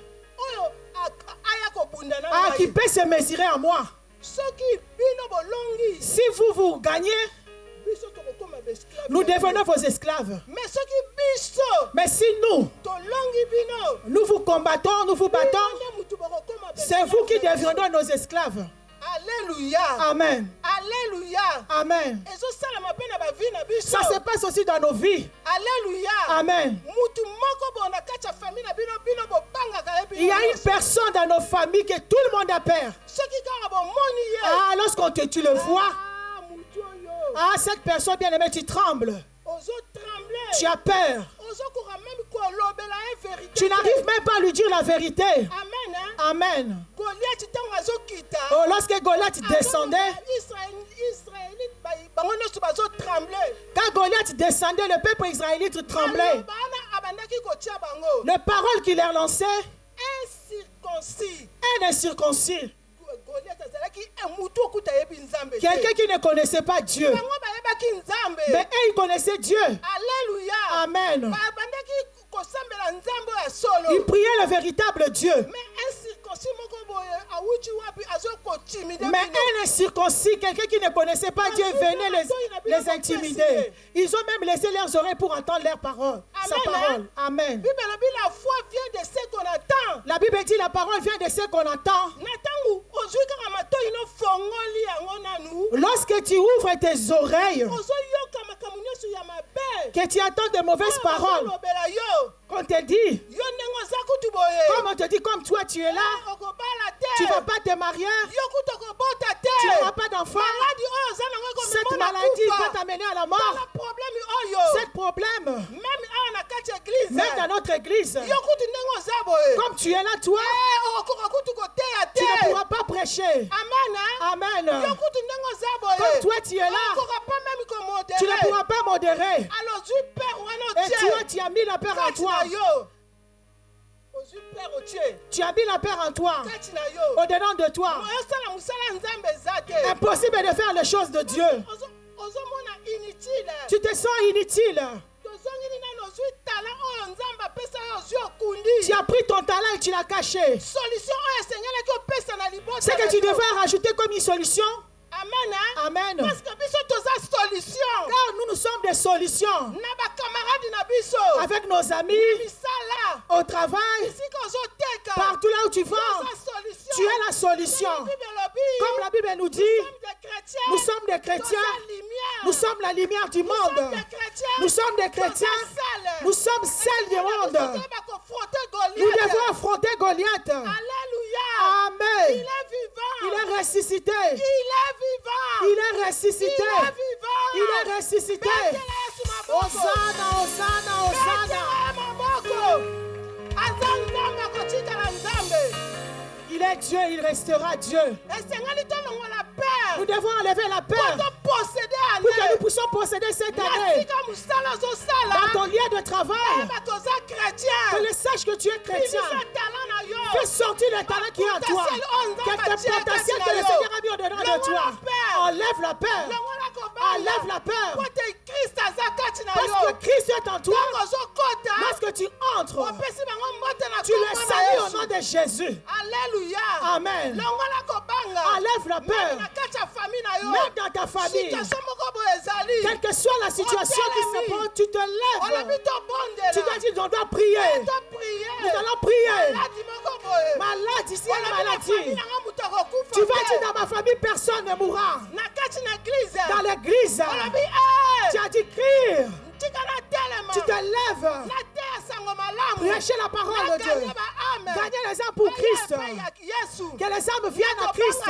qui peut se mesurer à moi. Si vous gagnez, nous devenons vos esclaves. Mais si nous vous combattons, nous vous battons, c'est vous qui deviendrez nos esclaves. Alléluia. Amen. Alléluia. Amen. Ça se passe aussi dans nos vies. Alléluia. Amen. Il y a une personne dans nos familles que tout le monde a peur. Ah, lorsqu'on te tue le vois, ah, cette personne bien aimée, tu trembles. Tu as peur. Tu n'arrives même pas à lui dire la vérité. Amen. Oh, lorsque Goliath descendait, quand Goliath descendait, le peuple israélite tremblait. Les paroles qu'il leur lançait, un incirconcis. Quelqu'un qui ne connaissait pas Dieu. Mais eux, ils connaissaient Dieu. Alléluia. Amen. Ils priaient le véritable Dieu. Mais un incirconcis, quelqu'un qui ne connaissait pas Dieu, venait les intimider. Ils ont même laissé leurs oreilles pour entendre leurs paroles. Sa parole. Amen. La foi vient de ce qu'on attend. La Bible dit la parole vient de ce qu'on attend. Lorsque tu ouvres tes oreilles, que tu entends de mauvaises paroles, qu'on te dit, comme on te dit, comme toi tu es là, tu ne vas pas te marier, tu n'auras pas d'enfant, cette maladie va t'amener à la mort. Ce problème, même dans notre église, comme tu es là toi, tu ne pourras pas prêcher. Amen. Comme toi tu es là, tu ne pourras pas modérer. Et toi tu as mis la peur en toi. Tu as mis la peur en toi, au-dedans de toi. Impossible de faire les choses de Dieu. Tu te sens inutile. Tu as pris ton talent et tu l'as caché. C'est que tu devrais rajouter comme une solution. Amen. Car nous sommes des solutions. Avec nos amis, au travail, partout là où tu vas, tu es la solution. Comme la Bible nous dit, nous sommes des chrétiens. Nous sommes la lumière du monde. Nous sommes des chrétiens. Nous sommes celles du monde. Nous devons affronter Goliath. Amen. Il est ressuscité. Il est ressuscité. Il est ressuscité. Hosanna, Hosanna, Hosanna. Il est Dieu, il restera Dieu. Nous devons enlever la peur pour que nous puissions posséder cette année. Dans ton lieu de travail, que le sache que tu es chrétien. Fais sortir le talent qui est en toi. Quelque potentiel que le Seigneur a mis au-dedans de toi. Enlève la peur. Enlève la peur. Parce que Christ Jésus est en toi, ntango ozokota lorsque tu entres, opesi bango mbote na tu les kombo na salues au Yesu. nom de Jésus. Alléluia. Amen. longola kobanga Enlève la Même peur, na kati ya famille na yo même dans ta famille. situation moko boye ezali Quelle que soit la situation qui se pose, tu te olobi lèves. tobondela Tu te dis, on doit prier. toprier Nous allons prier. maladi moko boye Malade ici, une olobi na famille maladie. nanga moto akokufa Tu vas te. dire, dans ma famille, personne ne mourra. na kati na église Dans l'église, olobi tu as dit, crie. tika na telema Tu te lèves. na te ya sango malamu Prêchez la parole de Dieu. naganye baame Gagnez les âmes pour Christ. yesu Que les âmes viennent à Christ.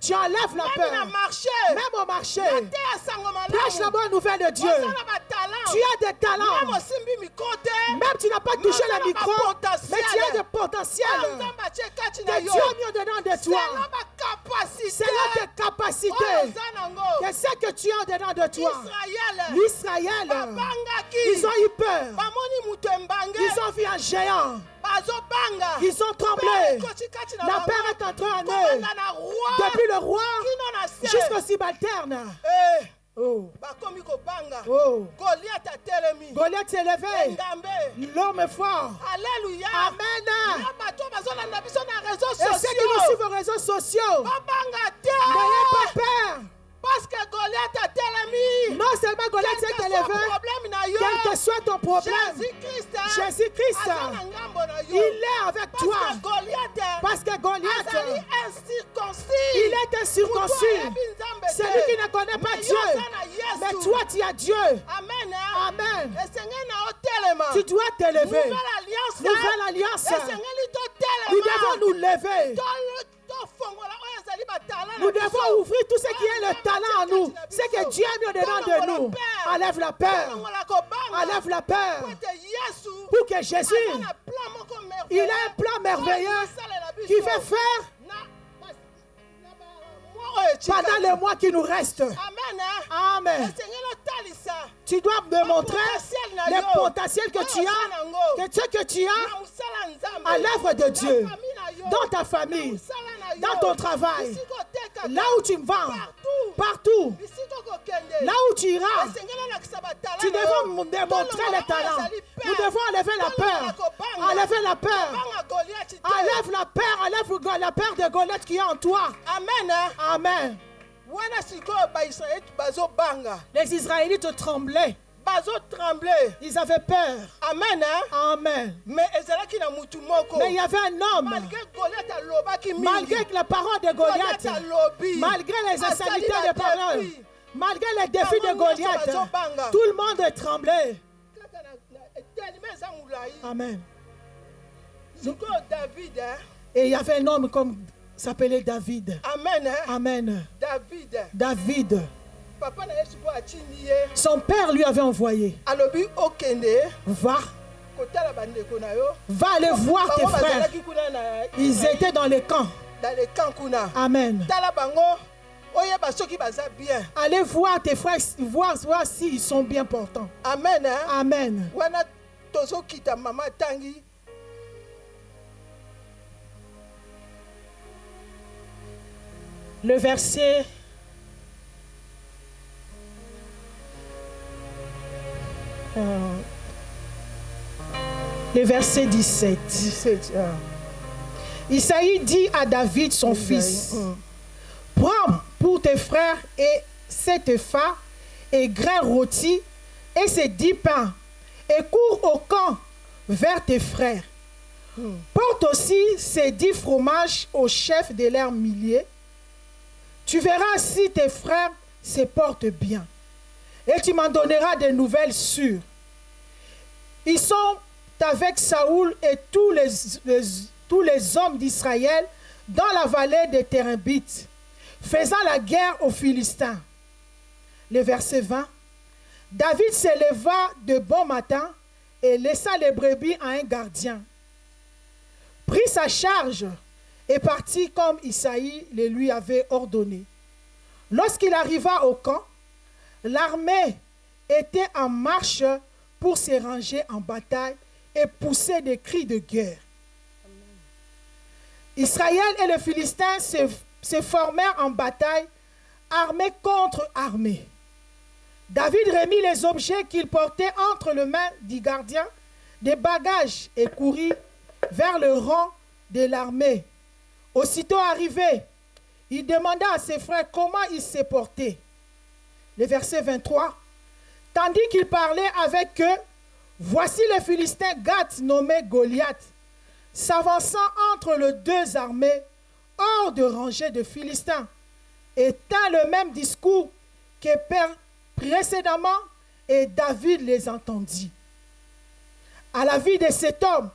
Tu enlèves la même na peur. marché Même au marché. na te ya sango Prêche la malamu bonne nouvelle de Dieu. ozala batalent Tu as des même talents. osimbi mikro te Même tu n'as pas touché Mais le micro, potentiel. mais tu as des potentiels. nzambe atie kati Que na Dieu yo a mis au-dedans de toi. selon bacapacité Selon tes oyo capacités. oza nango Que ce que tu as au-dedans de toi. israele L'Israël, babangaki ils ont eu peur. bamoni moto embange Ils ont vu un géant. bazobanga Ils ont tremblé. ekoti kati na La bango. peur est entrée en eux. kobanda na roi Depuis le roi kino na se jusqu'au subalterne. Eh, Oh, bakomi kobanga oh. goliath atelemi Goliath s'est levé. engambe L'homme est fort. alleluya Amen. na bato bazolanda biso na réseaux Et ceux qui nous sociaux suivent aux réseaux sociaux, babanga n'ayez pas te peur. parce que goliath atelemi Non seulement Goliath s'est quel que soit élevé, problème na yo quel que soit ton problème, Jésus-Christ Jésus-Christ, aza na ngambo na yo il est avec parce toi. que Goliath Parce que Goliath, azali incirconcis il est incirconcis. Moto ayebi Nzambe Celui te. qui ne connaît pas Mais Dieu. yo oza na Yesu. Mais toi, tu as Dieu. amen Amen. esengeli na otelema Tu dois t'élever. nouvelle alliance Nouvelle alliance. esengeli Nous devons totelema nous lever. tofongola oyo ezali batala Nous devons ouvrir tout ce qui est le talent en nous. Ce que Dieu a mis au-dedans de nous. Enlève la peur. fongola kobanga Enlève la peur. po ete Yesu Pour que Jésus, aza na plan moko il merveilleux a un plan merveilleux oyo asalela biso qui fait faire mois oyo etikali. pendant les mois qui nous restent. amen Amen. esengeli otalisa Tu dois me montrer potentiel na le yo. potentiel que tu as, que ce que tu as na mosala nzambe à l'œuvre de Dieu, na famille na yo. dans ta famille, mosala na yo. dans ton travail, Bisika otekaka. là où tu vends, partout partout, bisika okokende là où tu iras. esengeli olakisa batala Tu na yo. devons me démontrer les talents. Nous devons enlever la peur. Enlever la peur. banga Goliath te. Enlève la peur. Enlève la peur de Goliath qui est en toi. amen Amen. wana sikoyo baisraelite bazobanga Les Israélites tremblaient. bazotremble Ils avaient peur. amen Amen. mais ezalaki na mutu moko Mais il y avait un homme, malgré Goliath alobaki mingi malgré la parole de Goliath, Goliath alobi malgré les asali insanités na de paroles, défi. malgré les défis de Bango nyonso Goliath, bazobanga. tout le monde tremblait. Kaka na etelema eza molai Amen. sikoyo david Et il y avait un homme comme s'appelait David. amen Amen. david David. papa na yesu mpo atindi ye Son père lui avait envoyé. alobi okende Va, kotala bandeko na yo va aller voir tes bango frères. bazalaki kuna na Ils étaient dans les camps. dans les camps kuna Amen. tala bango oyeba soki baza bien Allez voir tes frères, voir s'ils sont bien portants. amen Amen. wana tozokita mama tangi Le verset le verset 17. 17 Isaïe dit à David, son fils, prends pour tes frères et 7 épha et grains rôtis et ces 10 pains et cours au camp vers tes frères. Porte aussi ces 10 fromages au chef de leurs milliers. Tu verras si tes frères se portent bien. Et tu m'en donneras des nouvelles sûres. Ils sont avec Saoul et tous les hommes d'Israël dans la vallée des Térébintes, faisant la guerre aux Philistins. Le verset 20. David se leva de bon matin et laissa les brebis à un gardien. Prit sa charge et partit comme Isaïe le lui avait ordonné. Lorsqu'il arriva au camp, l'armée était en marche pour se ranger en bataille et pousser des cris de guerre. Israël et les Philistins se formèrent en bataille, armée contre armée. David remit les objets qu'il portait entre les mains du gardien des bagages et courut vers le rang de l'armée. Aussitôt arrivé, il demanda à ses frères comment il s'est porté. Le verset 23. Tandis qu'il parlait avec eux, voici le Philistin Gath nommé Goliath, s'avançant entre les deux armées, hors de rangée de Philistins, et tint le même discours que précédemment, et David les entendit. À la vue de cet homme,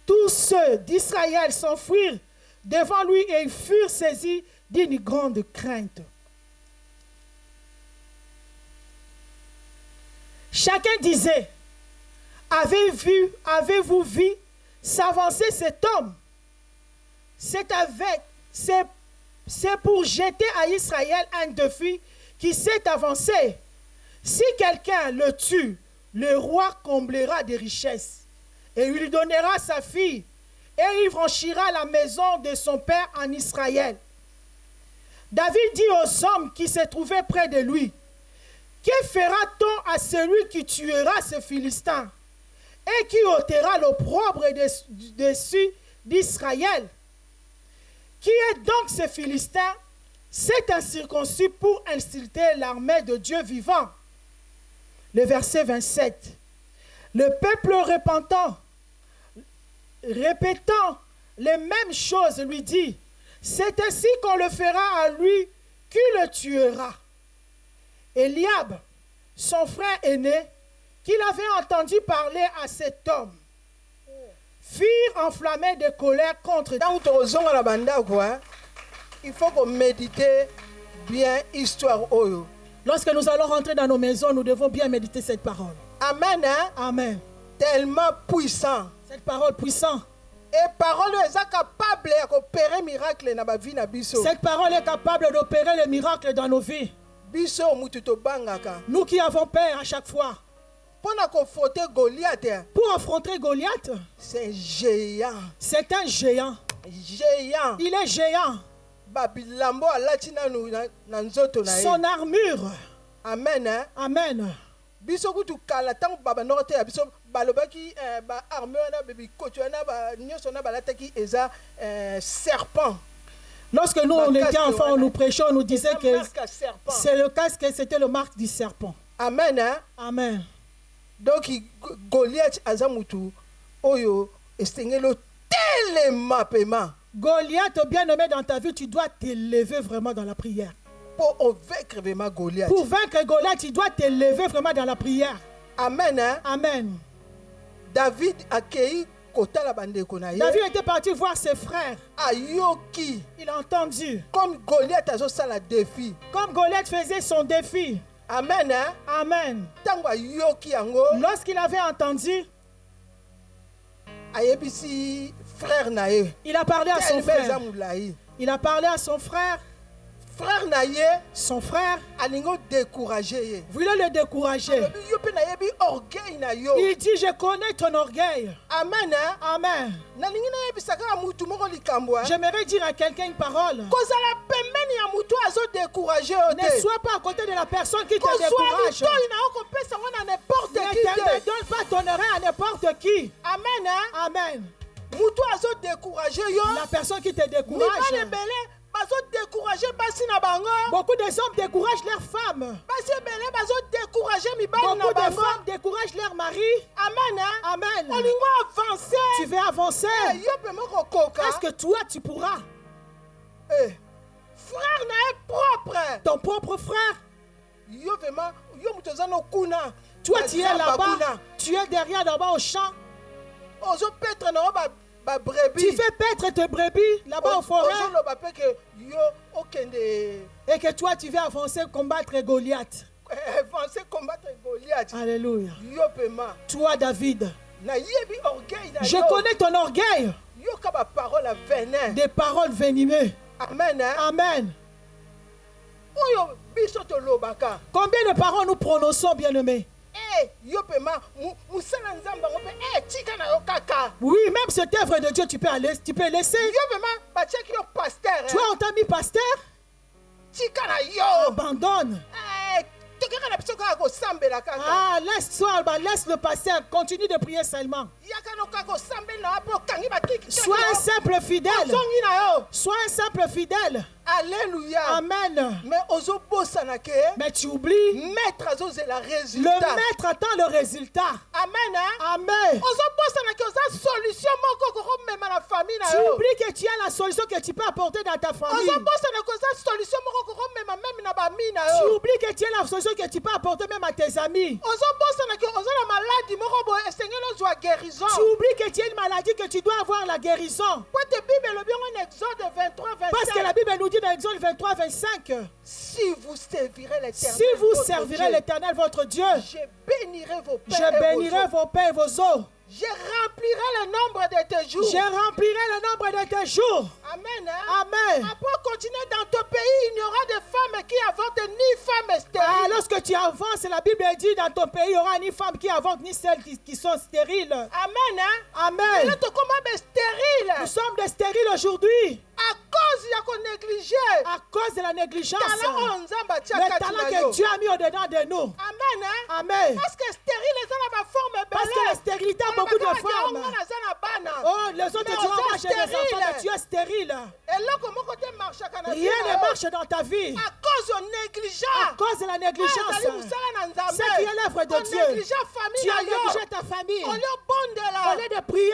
tous ceux d'Israël s'enfuirent devant lui et ils furent saisis d'une grande crainte. Chacun disait, avez-vous vu s'avancer cet homme? C'est pour jeter à Israël un défi qui s'est avancé. Si quelqu'un le tue, le roi comblera des richesses et il lui donnera sa fille et il franchira la maison de son père en Israël. David dit aux hommes qui se trouvaient près de lui, que fera-t-on à celui qui tuera ce Philistin et qui ôtera l'opprobre dessus d'Israël? Qui est donc ce Philistin? C'est incirconcis pour insulter l'armée de Dieu vivant. Le verset 27. Le peuple répétant les mêmes choses lui dit, c'est ainsi qu'on le fera à lui qui le tuera. Eliab, son frère aîné, qu'il avait entendu parler à cet homme, furent enflammés de colère contre Dieu. Il faut qu'on médite bien l'histoire. Lorsque nous allons rentrer dans nos maisons, nous devons bien méditer cette parole. Amen. Hein? Amen. Tellement puissant. Cette parole puissante. Et parole est capable d'opérer miracle dans ma vie na biso. Cette parole est capable d'opérer les miracles dans nos vies. Biso mututo bangaka. Nous qui avons peur à chaque fois. Pour affronter Goliath, c'est géant. C'est un géant. Géant. Il est géant. Son armure. Amen. Hein? Amen. Biso kutu kala tangu baba note ya biso balobaki ba armure na bebi kotu na ba nyoso na balataki eza serpent. Lorsque nous on était enfants, nous prêchions, on nous disait que c'est le casque, c'était le marque du serpent. Amen. Hein? Amen. Donc Goliath azamutu oyo estengelo tellement paiement. Goliath, bien nommé dans ta vie, tu dois t'élever vraiment dans la prière. Pour vaincre vraiment Goliath. Pour vaincre Goliath, tu dois t'élever vraiment dans la prière. Amen. Hein? Amen. David accueilli kota la bande konaye. David était parti voir ses frères. Ayoki. Il a entendu. Comme Goliath a fait le défi. Comme Goliath faisait son défi. Amen. Hein? Amen. Tango ayoki yango. Lorsqu'il avait entendu, ayebisi frère nae. Il a parlé à son frère. Il a parlé à son frère. Frère nae. Son frère. Alingo découragé. Voulait le décourager. Il dit, je connais ton orgueil. Amen. Amen. J'aimerais dire à quelqu'un une parole. Ne sois pas à côté de la personne qui te décourage. Ne donne pas ton oreille à n'importe qui. Amen. Amen. La personne qui te décourage. Beaucoup de hommes découragent leurs femmes. Beaucoup de femmes découragent leur mari. Amen. Amen. Tu veux avancer. Est-ce que toi tu pourras? Frère n'est propre. Ton propre frère. Toi tu es là-bas. Tu es derrière là-bas au champ. Tu fais paître tes brebis là-bas au forêt. Et que toi tu veux avancer combattre Goliath. Alléluia. Toi David, je connais ton orgueil. Des paroles venimeuses. Amen. Amen. Combien de paroles nous prononçons, bien-aimés? Oui, même cette œuvre de Dieu, tu peux laisser. Toi, on t'a mis pasteur. Abandonne. tokeka na biso kaka kosambela kaka Ah, laisse-toi, laisse le passer. Continue de prier seulement. yaka no kaka kosambela na wapo okangi batiki Sois un simple fidèle. ozongi na yo Sois un simple fidèle. alléluia Amen. mais ozobosana ke Mais tu oublies, maître azozela le résultat maître attend le résultat. amen hein? Amen. ozobosana ke oza solution moko kokomema na famille na Tu yo oublies que tu as la solution que tu peux apporter dans ta famille. ozobosana ke oza solution moko kokomema meme na bami na Tu yo oublies que tu as la solution que tu peux apporter même à tes amis. ozobosana ke oza na maladi moko boye esengeli ozwa guérison Tu oublies que tu as une maladie que tu dois avoir la guérison. po ete bible elobi yango na exode 23 Parce que la 25 Bible nous dit dans Exode 23, 25, si vous servirez l'éternel si vous votre servirez Dieu, l'Éternel votre Dieu, je bénirai vos pères je bénirai et vos eaux. vos pères et vos eaux. Je remplirai le nombre de tes jours. Je remplirai le nombre de tes jours. Amen. Hein? Amen. Après continuer dans ton pays, il n'y aura de femmes qui avortent ni femmes Ah, stériles. lorsque tu avances, la Bible dit dans ton pays, il n'y aura ni femmes qui avortent, ni celles qui sont stériles. Amen. Hein? Amen. Là, tu commences stérile. Nous sommes des stériles aujourd'hui À cause de qu'on négliger. à cause de la négligence. Talent on zamba Le talent que Dieu a mis au-dedans de nous. Amen. Hein? Amen. Parce que stérile, ça n'a pas forme Parce que la stérilité a beaucoup de formes. Oh, les autres Mais diront, on moi est j'ai des enfants, stérile. mais tu es stérile. Et là, comment tu marches à Canada? Rien ne marche dans ta vie À cause de négligence. à cause de la négligence. Ce qui est l'œuvre de Dieu. Tu as négligé ta famille. Au Au lieu de prier,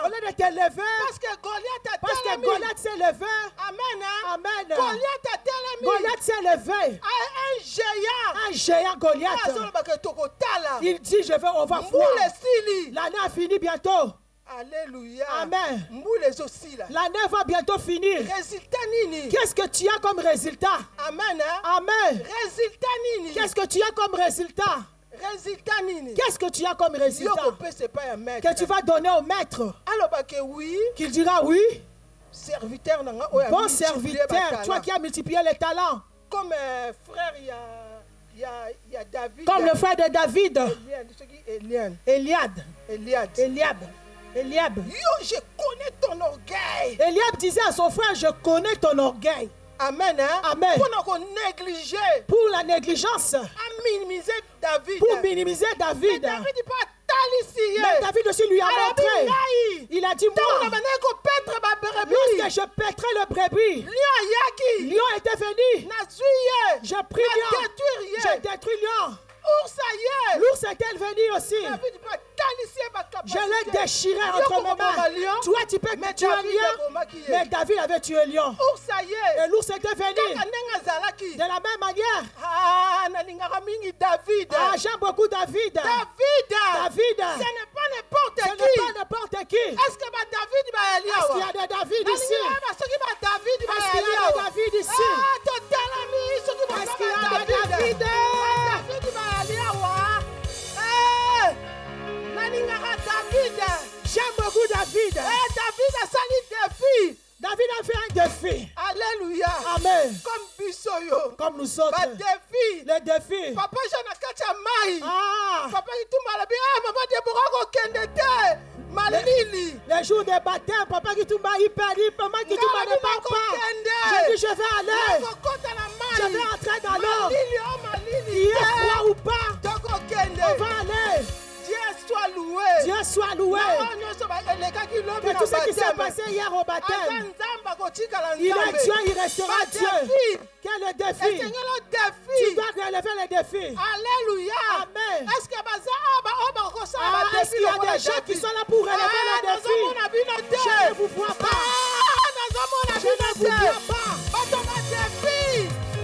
au lieu de te lever, parce que Goliath parce que Goliath s'est levé. Amen. Hein? Amen. Goliath a tellement Goliath s'est levé. un géant. Un géant Goliath. Il dit, on va voir. Mboule sili. L'année a fini bientôt. Alléluia. Amen. Mboule aussi là. L'année va bientôt finir. Résultat nini. Qu'est-ce que tu as comme résultat? Amen. Hein? Amen. Résultat nini. Qu'est-ce que tu as comme résultat? Résultat nini. Qu'est-ce que tu as comme résultat? Yoko pe c'est pas un maître. Que tu vas donner au maître. Alors bah que oui. Qu'il dira oui. Serviteur nanga oya Bon multiplier serviteur, batala. toi qui as multiplié les talents. Comme frère il y a David. Comme le frère de David. Eliab. Eliab. Yo, je connais ton orgueil. Eliab disait à son frère, je connais ton orgueil. Amen. Hein? Amen. Pour qu'on négliger. Pour la négligence. À minimiser David. Pour minimiser David. Mais David n'est pas talisé. Mais David aussi lui a montré. Il a dit, moi, lorsque je pèterai le brebis, lion était venu. Je pris lion. Je détruis lion. L'ours est-elle venu aussi? Je l'ai déchiré entre mes mains. Toi, tu peux tuer un lion. Mais David avait tué un lion. Et l'ours était venu. De la même manière. Ah, j'aime beaucoup David. David. Ce n'est pas n'importe Ce qui. n'est pas n'importe qui. Est-ce que David va aller? Est-ce qu'il y a des David ici? Est-ce qu'il y a des David ici? Est-ce qu'il y a des David? J'aime beaucoup David. David a sali défi. David a fait un défi. Alléluia. Amen. Comme Bissoyo. Comme nous autres. Défi. Les défis. Papa Janakacha Mai. Ah. Papa Itumala bien. Maman Deborah Kendete. Malili. Les jours de baptême, papa qui tout m'a hyper dit, maman qui tout m'a ne parle pas. J'ai dit, je vais aller. Je vais entrer dans l'eau. Il est froid ou pas. On va aller. Dieu soit loué. Dieu soit loué. Que tout ce qui s'est passé hier au baptême, il est Dieu, il restera Dieu. Quel est le défi? Tu dois relever le défi. Alléluia. Amen. Est-ce qu'il y a des gens qui sont là pour relever le défi? Je ne vous vois pas. Je ne vous vois pas.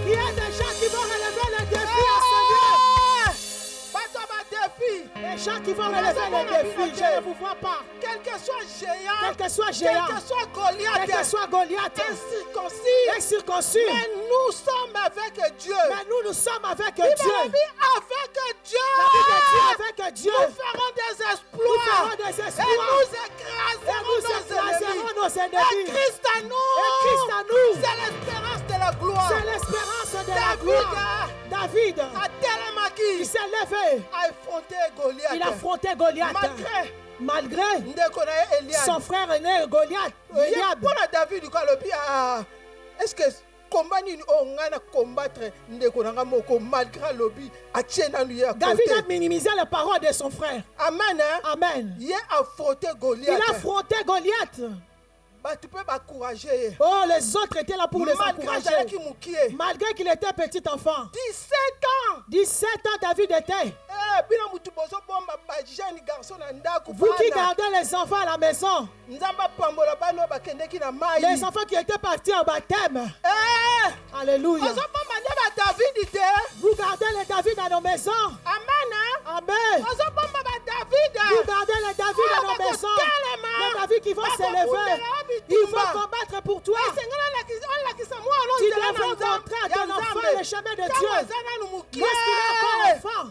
Il y a des gens qui vont relever le défi à Seigneur. Les gens qui vont relever le défi, je ne vous vois pas. Quel que soit géant, Quel que soit géant, quel que soit Goliath, quel que soit Goliath, incirconcis, mais nous sommes avec Dieu. Mais nous sommes avec Dieu. Avec Dieu. La Bible dit avec Dieu. Nous ferons des exploits. Nous ferons des exploits. Et nous écraserons nos ennemis. Et Christ à nous. Christ à nous. C'est l'espérance de la gloire. C'est l'espérance de la gloire. David a tellement qui il s'est levé. A affronté Goliath. Il a affronté Goliath. Malgré son frère aîné Goliath. David, est-ce que combat nini o ngana combattre ndeko nanga moko malgré lobby atiena lui à David a côté. minimisé les paroles de son frère. Amen. Hein? Amen. Il a affronté Il Goliath. a affronté Goliath. Bah tu peux m'encourager. Oh, les autres étaient là pour les Malgré encourager. Zalaki Moukié. Malgré qu'il était petit enfant. 17 ans. 17 ans, David était. Eh, bina mutu bozo bomba ba jeune garçon na ndako. Vous qui gardez les enfants à la maison, Nzamba pambola bano bakendeki na mai. les enfants qui étaient partis en baptême. Eh! Alléluia. Ozo bomba nde ba David te. Vous gardez les David dans nos maisons. Amen. Hein? Amen. Ozo bomba ba David. Vous gardez les David dans nos maisons. Les David qui vont s'élever. Ils vont combattre pour toi. Tu devrais montrer à ton enfant le chemin de Dieu. Lorsqu'il est encore enfant,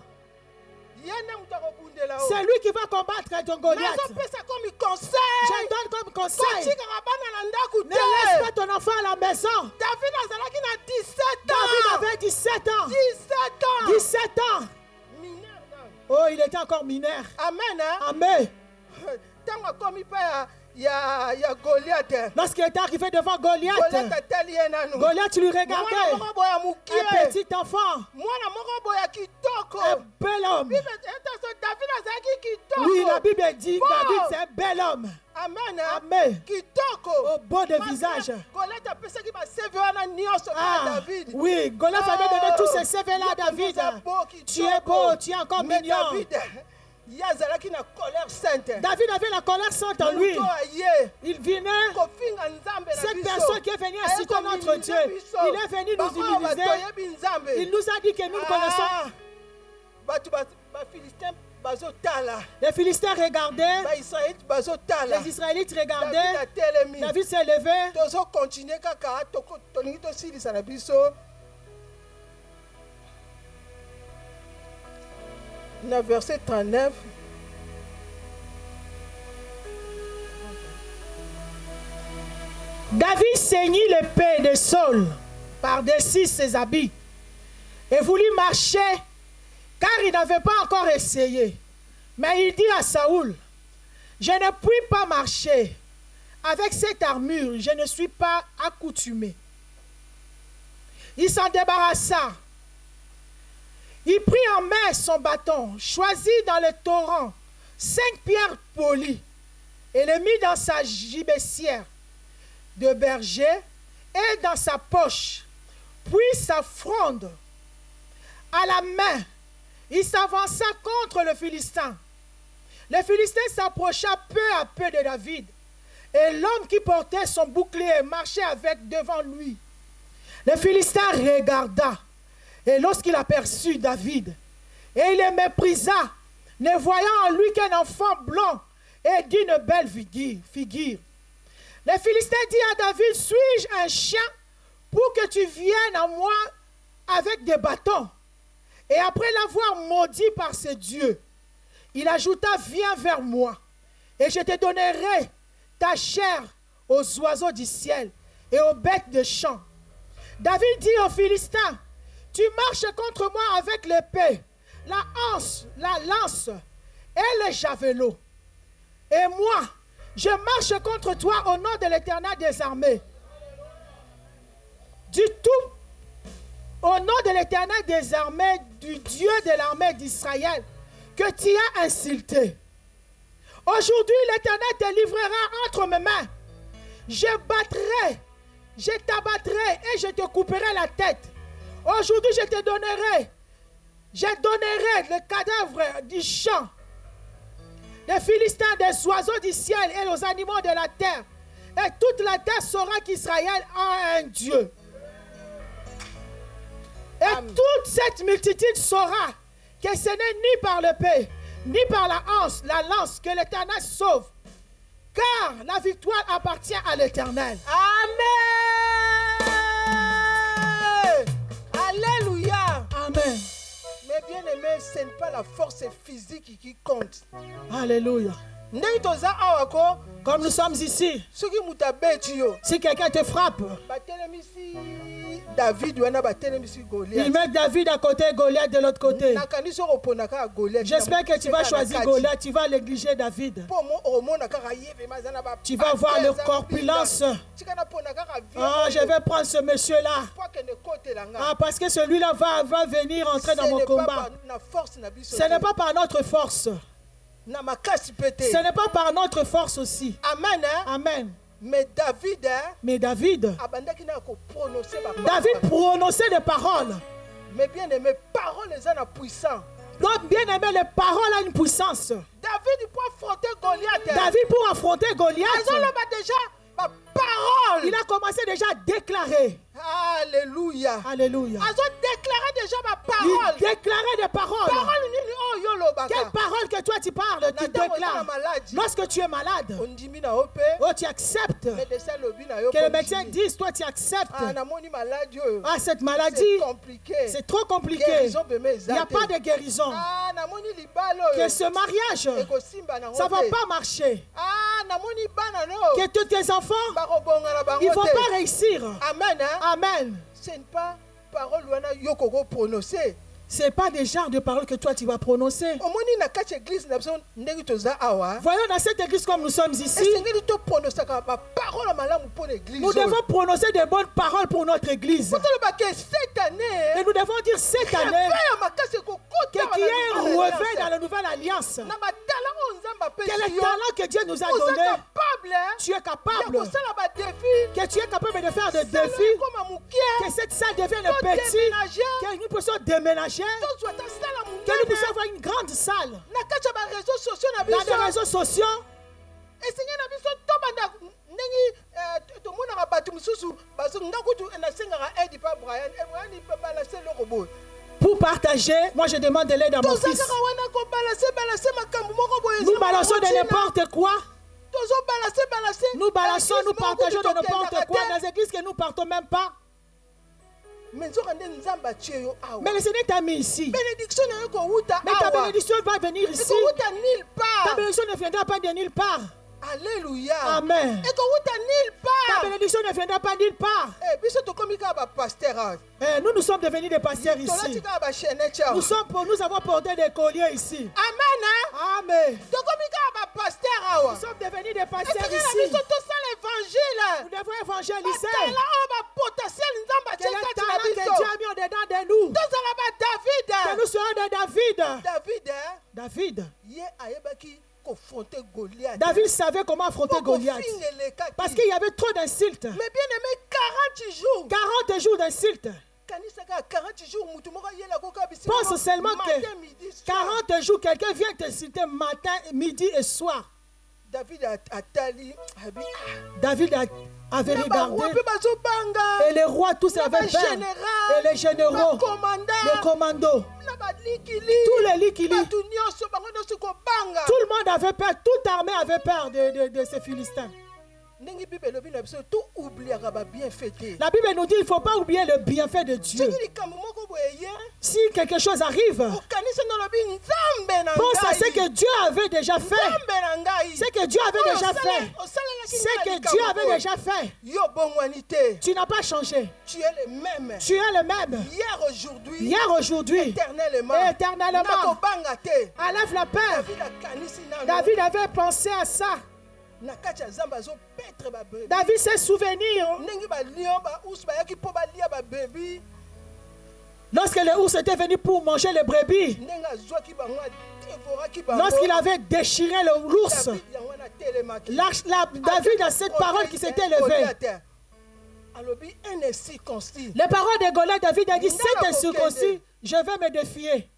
c'est lui qui va combattre ton Goliath. Je donne comme conseil. Ne laisse pas ton enfant à la maison. David avait 17 ans. 17 ans. Oh, il était encore mineur. Amen. Hein? Amen. Il y a Goliath. Lorsqu'il est arrivé devant Goliath, Goliath lui regardait. Un petit enfant. Un bel homme. Oui, la Bible dit David c'est un bel homme. Amen. Amen. Kitoko. Au beau de visage. Ah, oui, Goliath avait donné tous ces CV-là à David. Tu es beau, tu es encore mignon. David avait la colère sainte en lui. Il venait, cette personne qui est venue inciter notre Dieu, il est venu nous humilier. Il nous a dit que nous le connaissons. Les Philistins regardaient, les Israélites regardaient. David s'est levé. Dans verset 39, David ceignit l'épée de Saul par-dessus ses habits et voulut marcher car il n'avait pas encore essayé. Mais il dit à Saoul, je ne puis pas marcher avec cette armure, je ne suis pas accoutumé. Il s'en débarrassa. Il prit en main son bâton, choisit dans le torrent 5 pierres polies et les mit dans sa gibecière de berger et dans sa poche. Puis sa fronde à la main, il s'avança contre le Philistin. Le Philistin s'approcha peu à peu de David et l'homme qui portait son bouclier marchait avec devant lui. Le Philistin regarda. Et lorsqu'il aperçut David, et il le méprisa, ne voyant en lui qu'un enfant blond et d'une belle figure. Le Philistin dit à David, suis-je un chien pour que tu viennes à moi avec des bâtons? Et après l'avoir maudit par ses dieux, il ajouta, viens vers moi, et je te donnerai ta chair aux oiseaux du ciel et aux bêtes de champ. David dit aux Philistins, tu marches contre moi avec l'épée, la hanse, la lance et le javelot. Et moi, je marche contre toi au nom de l'Éternel des armées. Du tout, au nom de l'Éternel des armées, du Dieu de l'armée d'Israël, que tu as insulté. Aujourd'hui, l'Éternel te livrera entre mes mains. Je t'abattrai et je te couperai la tête. Aujourd'hui, je donnerai le cadavre du champ, des Philistins, des oiseaux du ciel et aux animaux de la terre. Et toute la terre saura qu'Israël a un Dieu. Et toute cette multitude saura que ce n'est ni par l'épée, ni par la lance que l'Éternel sauve. Car la victoire appartient à l'Éternel. Amen. Alléluia. Amen. Mais bien aimé, ce n'est pas la force physique qui compte. Alléluia. Comme nous sommes ici, si quelqu'un te frappe, David wana batelemisi Il Goliath. met David à côté, Goliath de l'autre côté. Nakani so oponaka Goliath. J'espère que tu vas choisir Goliath, tu vas négliger David. Po mo omona kaka yeve mazana ba. Tu vas voir le corpulence. Tikana pona kaka Ah, je vais prendre ce monsieur-là. Ah, parce que celui-là va venir entrer dans mon combat. Ce n'est pas par notre force. Ce n'est pas par notre force aussi. Amen. Amen. Mais David prononçait des paroles. Mais bien aimé, paroles sont puissantes. Donc, bien aimé, les paroles ont une puissance. David pour affronter Goliath. David pour affronter Goliath. Parole. Il a commencé déjà à déclarer. Alléluia. Alléluia. Ils ont déclaré déjà ma parole. Il déclarait des paroles. Parole. Quelle parole que toi tu parles, tu déclares. Lorsque tu es malade, oh, tu acceptes. Que le médecin dise, toi tu acceptes. Ah, cette maladie, c'est trop compliqué. Il n'y a pas de guérison. Que ce mariage, ça ne va pas marcher. Que tous tes enfants, ils ne vont pas réussir. Amen. Amen. Ce n'est pas parole yoko prononcer. Ce n'est pas des genres de paroles que toi tu vas prononcer. Voyons dans cette église comme nous sommes ici. Nous devons prononcer des bonnes paroles pour notre église. Et nous devons dire cette année qu'il y a un revers dans la nouvelle alliance. Quel est le talent que Dieu nous a donné? Tu es capable. Que tu es capable de faire des défis. Que cette salle devienne petite. Que nous puissions déménager. Que nous puissions avoir une grande salle. Dans les réseaux sociaux. Pour partager, moi je demande de l'aide à mon fils. Nous balançons de n'importe quoi. Nous balançons, nous partageons de n'importe quoi dans les églises que nous ne partons même pas. Mais le Seigneur t'a mis ici. Mais ta bénédiction va venir ici. Ta bénédiction ne viendra pas de nulle part. Alléluia. Amen. Ta bénédiction ne viendra pas nulle part. Nous sommes devenus des pasteurs ici. Nous avons porté des colliers ici. Amen. Amen. Nous sommes devenus des pasteurs ici. Nous devons évangéliser. Quel est le talent que Dieu a mis au-dedans de nous? Que nous soyons de David. David savait comment affronter Goliath. Parce qu'il y avait trop d'insultes. Mais bien aimé, 40 jours d'insultes. Pense seulement que 40 jours, quelqu'un vient t'insulter matin, midi et soir. David avait regardé. Et les rois tous avaient peur. Et les généraux, les commandos, tous les Likili, tout le monde avait peur, toute armée avait peur de ces Philistins. La Bible nous dit qu'il ne faut pas oublier le bienfait de Dieu. Si quelque chose arrive, pense à ce que Dieu avait déjà fait. Ce que Dieu avait déjà fait. Ce que Dieu avait déjà fait. Tu n'as pas changé. Tu es le même. Hier, aujourd'hui. Éternellement. Enlève la peur. David avait pensé à ça. David s'est souvenu. Lorsque les ours étaient venus pour manger les brebis, lorsqu'il avait déchiré l'ours, David a cette parole qui s'était levée. Les paroles de Goliath, David a dit, c'est incirconcis, je vais me défier.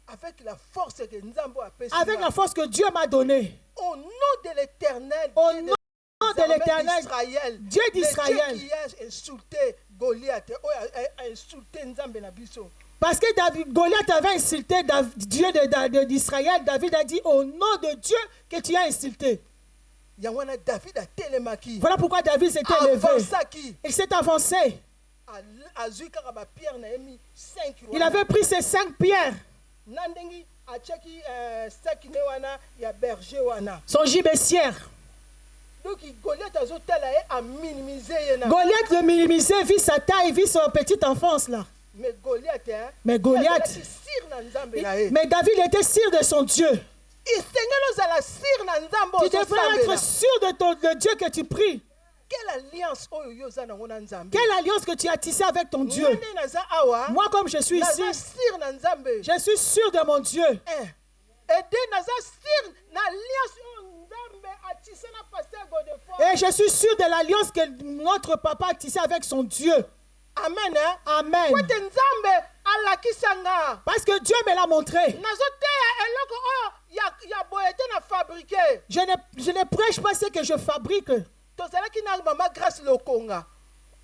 Avec la force que Dieu m'a donnée. Au nom de l'Éternel, Dieu d'Israël, qui a insulté Goliath, parce que Goliath avait insulté Dieu d'Israël, David a dit au nom de Dieu que tu as insulté. Voilà pourquoi David s'était levé. Il s'est avancé. Il avait pris ses 5 pierres. Son gibecière. Donc Goliath azotala ye a minimiser ye na. Goliath le minimisait, vit sa taille, vit sa petite enfance là. Mais Goliath hein. Mais Goliath, sir na nzambe na ye. mais David était sûr de son Dieu. Isengelo zala sir na nzambe Tu devrais être sûr de le Dieu que tu pries. Quelle alliance oyo yo za na ngona nzambe. Quelle alliance que tu as tissée avec ton Dieu. Moi comme je suis ici, sir na nzambe. Je suis sûr de mon Dieu. Et je suis sûr de l'alliance que notre papa a tissée avec son Dieu. Amen. Amen. Parce que Dieu me l'a montré. Je ne prêche pas ce que je fabrique.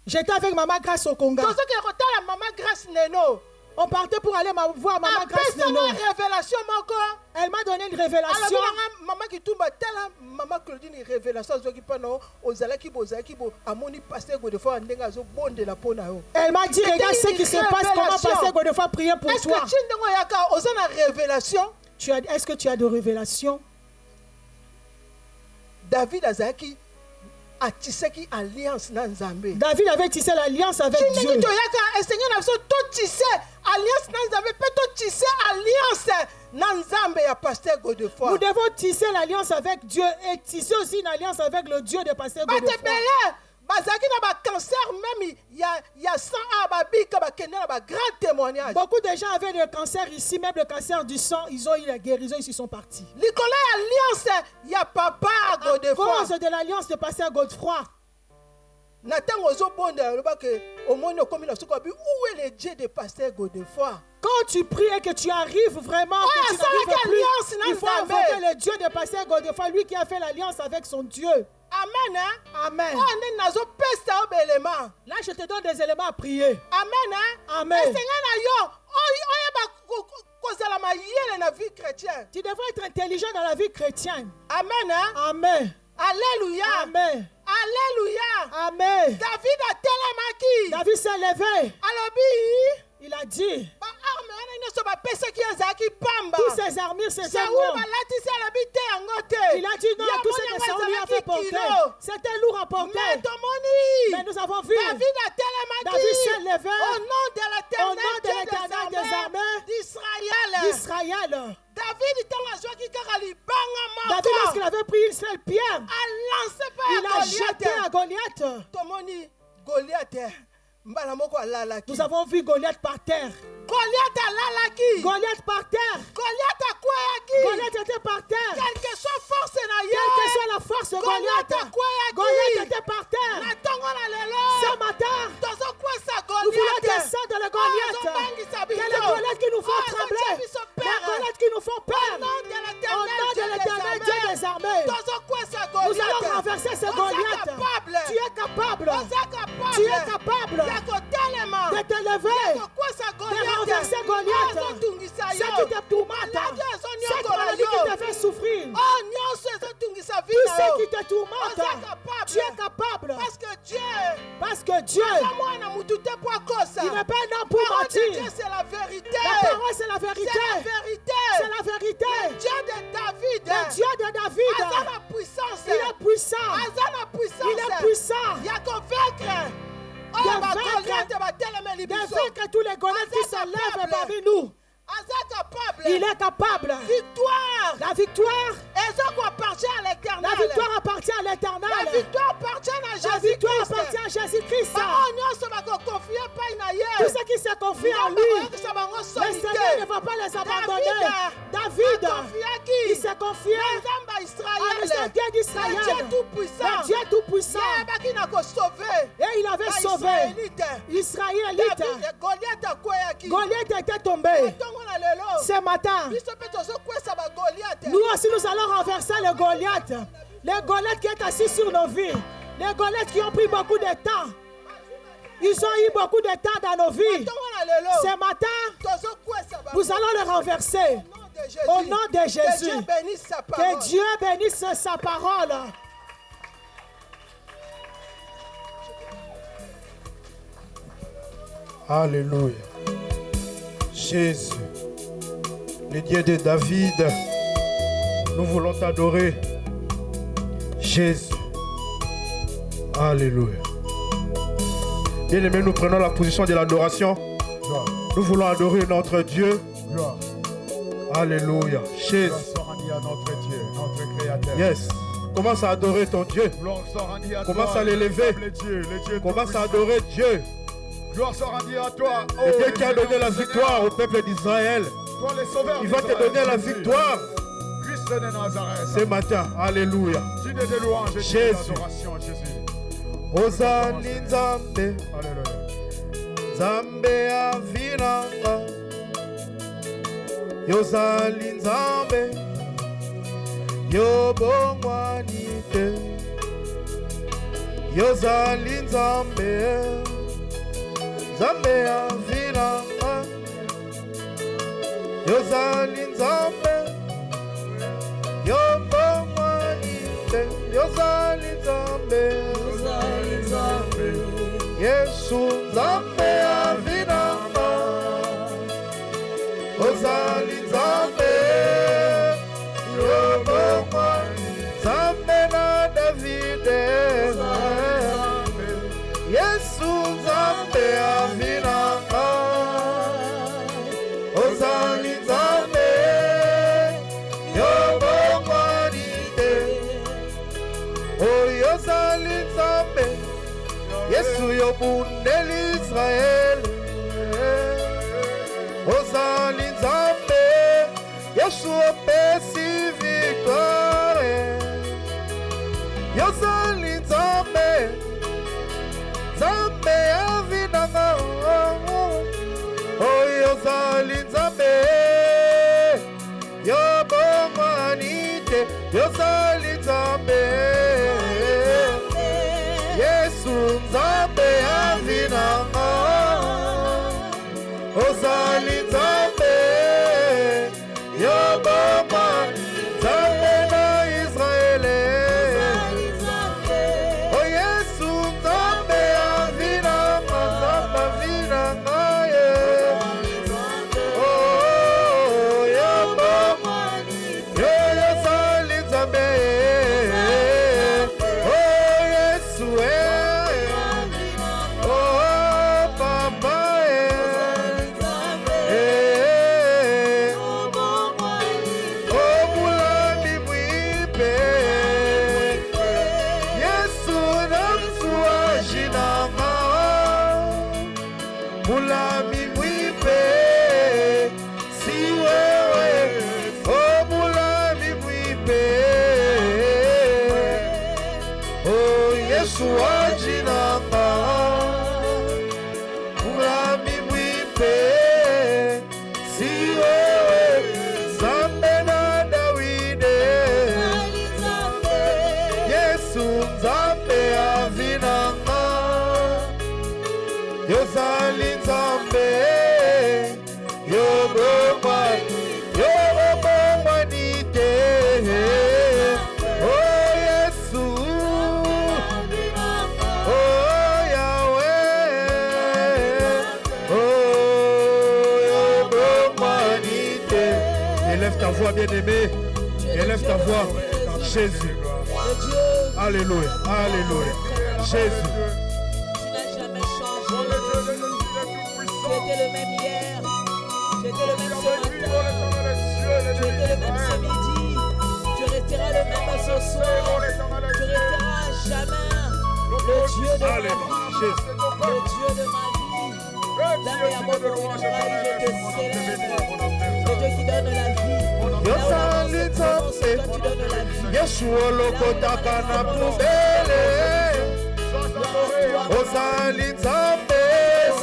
J'étais avec Maman Grâce au Congo. On partait pour aller voir Maman Grâce Neno. Elle m'a donné une révélation. Maman qui tombe telle maman Claudine révélation qui pendant ozalaki bozaki bo amoni pasteur Godefroid ndenga zo bonde la pona yo. Elle m'a dit regarde ce qui se passe, comment pasteur Godefroid prier pour toi. Est-ce que tu ndengo yaka ozana révélation? Est-ce que tu as de révélation? David azaki a tissé qui alliance na Nzambe. David avait tissé l'alliance avec Dieu. Alliance na Nzambe, peut tisser alliance na Nzambe ya pasteur Godefroid. Nous devons tisser l'alliance avec Dieu et tisser aussi une alliance avec le Dieu de pasteur Godefroid. Beaucoup de gens avaient le cancer ici, même le cancer du sang, ils ont eu la guérison, ils sont partis. À cause de l'alliance de pasteur Godefroid. Où est le Dieu de pasteur Godefroid? Quand tu pries et que tu arrives vraiment, que tu n'arrives plus, il faut invoquer le Dieu de pasteur Godefroid, lui qui a fait l'alliance avec son Dieu. Amen. Amen. Là, je te donne des éléments à prier. Amen. Amen. Tu devrais être intelligent dans la vie chrétienne. Amen. Amen. Alléluia. Amen. Alléluia. Amen. David a tellement David s'est levé. Il a dit tous ces armures, ces armes. Il a dit non, tout ce que Saoul lui a fait porter, c'était lourd à porter. Mais nous avons vu David s'est levé au nom de l'Éternel des armées d'Israël. David, lorsqu'il avait pris une seule pierre, il a jeté à Goliath. Nous avons vu Goliath par terre. Goliath par terre. Goliath était par terre. Quelle que soit la force de Goliath, Goliath était par terre. Ce matin, nous voulons descendre le Goliath. Que les Goliaths qui nous font trembler, les Goliaths qui nous font peur. Au nom de l'Éternel Dieu des armées, nous allons renverser ce Goliath. Tu es capable. Tu es capable de te lever, de renverser Goliath. Ce qui te tourmente, cette maladie qui te fait souffrir, tout ce qui te tourmente, tu es capable. Parce que Dieu, il n'est pas un homme pour mentir. C'est la vérité. La parole, c'est la vérité. C'est la vérité. Le Dieu de David. Le Dieu de David. Il est puissant. Il est puissant. Il y a qu'on vaincre. De vaincre tous les Goliaths qui se lèvent parmi nous. Il est capable. Victoire. La victoire. Appartient à l'Éternel. La victoire appartient à l'Éternel. La victoire appartient à Jésus-Christ. Tout ce qui se confie à lui, le Seigneur ne va pas les abandonner. David, il s'est confié à Dieu d'Israël, le Dieu tout-puissant. Et il avait sauvé Israëlite. Goliath était tombé. Ce matin, nous aussi nous allons renverser le Goliath. Les Goliaths qui est assis sur nos vies. Les Goliaths qui ont pris beaucoup de temps. Ils ont eu beaucoup de temps dans nos vies. Ce matin, nous allons le renverser. Au nom de Jésus. Que Dieu bénisse sa parole. Alléluia. Jésus, le Dieu de David, nous voulons t'adorer. Jésus, Alléluia. Bien-aimés, nous prenons la position de l'adoration. Nous voulons adorer notre Dieu. Alléluia. Jésus. À notre Dieu, notre Créateur. Yes. Commence à adorer ton Dieu. Commence à l'élever. Commence à adorer Dieu. Gloire soit rendue à toi. Le Dieu qui a donné la victoire au peuple d'Israël. Il va te donner la victoire ce matin. Alléluia. Jésus. Ozali Nzambe. Nzambe avinanga. Yozali Nzambe. Yobongwanite. Yozali Nzambe. Nzambe avinanga. Yozali Nzambe. Yobongwanite. Yozali Nzambe. Yesu Nzambe avinanga. Ozali Nzambe. Nzambe na Davide. Yesu Nzambe avinanga. Ozali Nzambe. Yobongwanite. Oh, Ozali Nzambe. Yesu yobundeli Israel. Ozali Nzambe. Yesu opesi victoire. Yozali Nzambe. Nzambe avinanga. Oh, Yozali Nzambe. Yobongwanite. Yozali Nzambe. Yesu Nzambe avinanga. Ozali Nzambe. Yobongwanite. Nzambe na Israel. Oh, Yesu Nzambe avinanga. Nzambe avinanga. Oh, Yobongwanite. Yozali Nzambe. Oh, Yesu. Oh, Papa. Mulami mwipe, si wewe, oh mulami mwipe, oh Yesu ajinanga, mulami mwipe, si wewe, Nzambe na Davide, Yesu Nzambe avinanga. Yozali Nzambe. Yobongwanite. Oh Yesu. Oh Yahweh. Oh Yobongwanite. Élève ta voix, bien-aimé. Élève ta voix. Jésus. Alléluia. Alléluia. Jésus. Tu étais le même hier, tu étais le même ce matin, tu étais le même ce midi, tu resteras le même ce soir, tu resteras jamais le Dieu de ma vie, le Dieu de ma vie. Dans mes amours, je te célèbre, le Dieu qui donne la vie. Yozali Nzambe. Toi, tu donnes la vie. Yeshua lokotaka na poubele. Ozali Nzambe.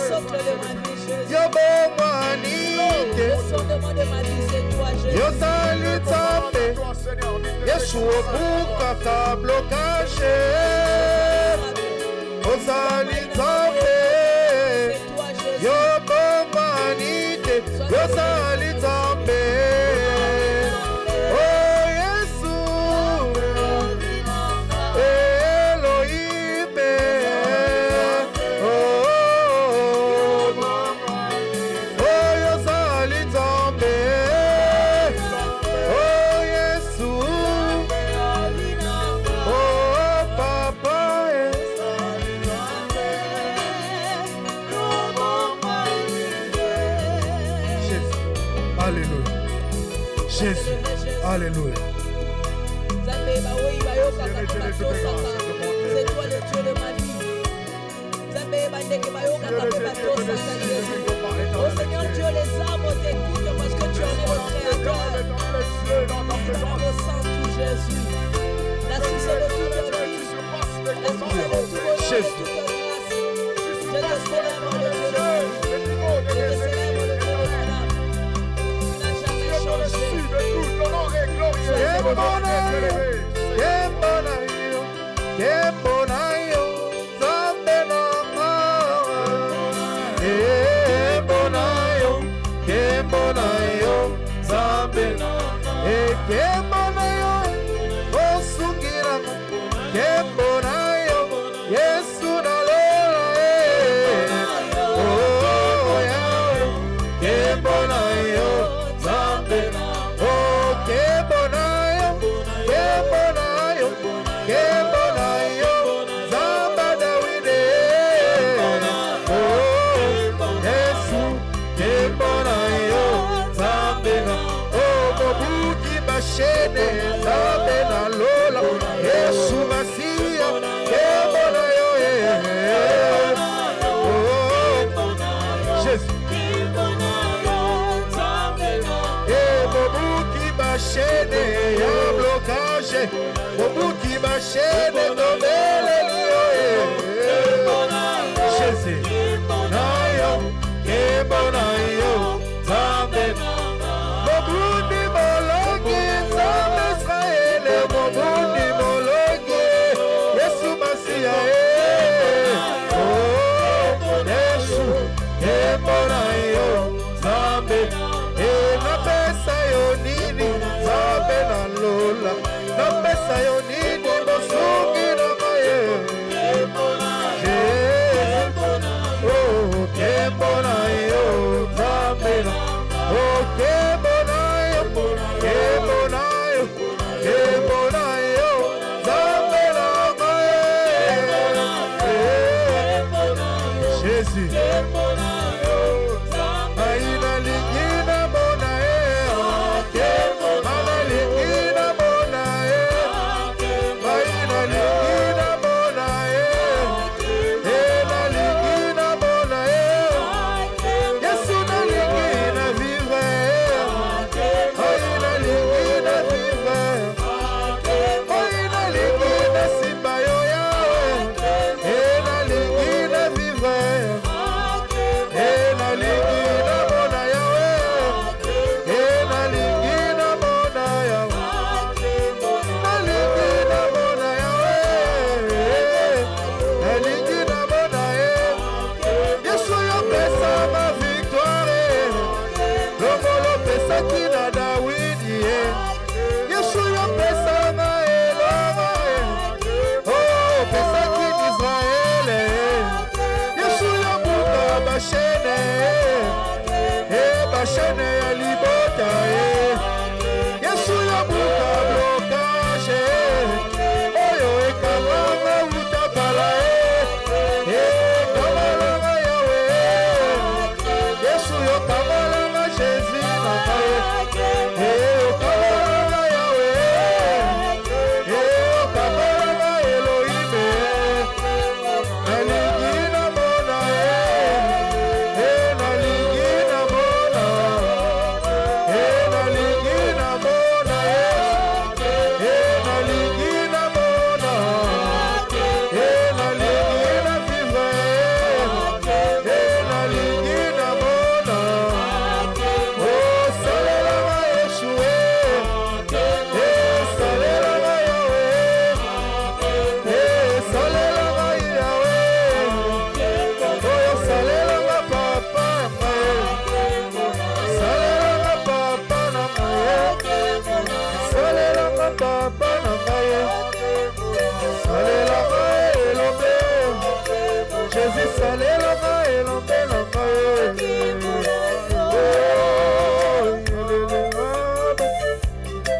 Socle de ma vie, Jésus. Yobongwanite. Le fondement de ma vie, c'est toi, Jésus. Yozali Nzambe. Yeshua bukaka blocage. Ozali Nzambe. C'est toi, Jésus. Yobongwanite. Yozali Nzambe. Oh Yesu. Elohim. Oh Yozali Nzambe. Oh Yesu. Oh Papa. Alléluia. C'est toi le Dieu de ma vie. Oh Seigneur Dieu, les âmes t'écoutent parce que tu en es le Créateur. Par le sang de Jésus, la source de toute vie, la source de tout bonheur, de toute grâce. Je te célèbre le Dieu de ma vie. Je te célèbre le Dieu de mon âme. Tu n'as jamais changé.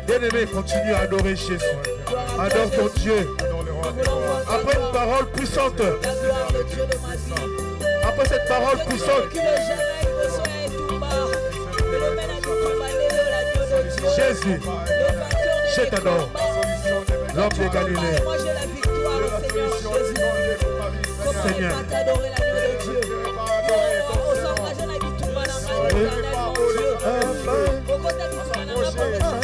Bien-aimé, continue à adorer Jésus. Adore ton Dieu. Après une parole puissante. Après cette parole puissante. Jésus, je t'adore. L'homme de Galilée. Moi j'ai la victoire, Seigneur Jésus. Comment ne Seigneur. pas t'adorer l'agneau de Dieu? Oh, au sang, j'ai la victoire, l'éternel, mon Dieu. Au côté du trône, on va professer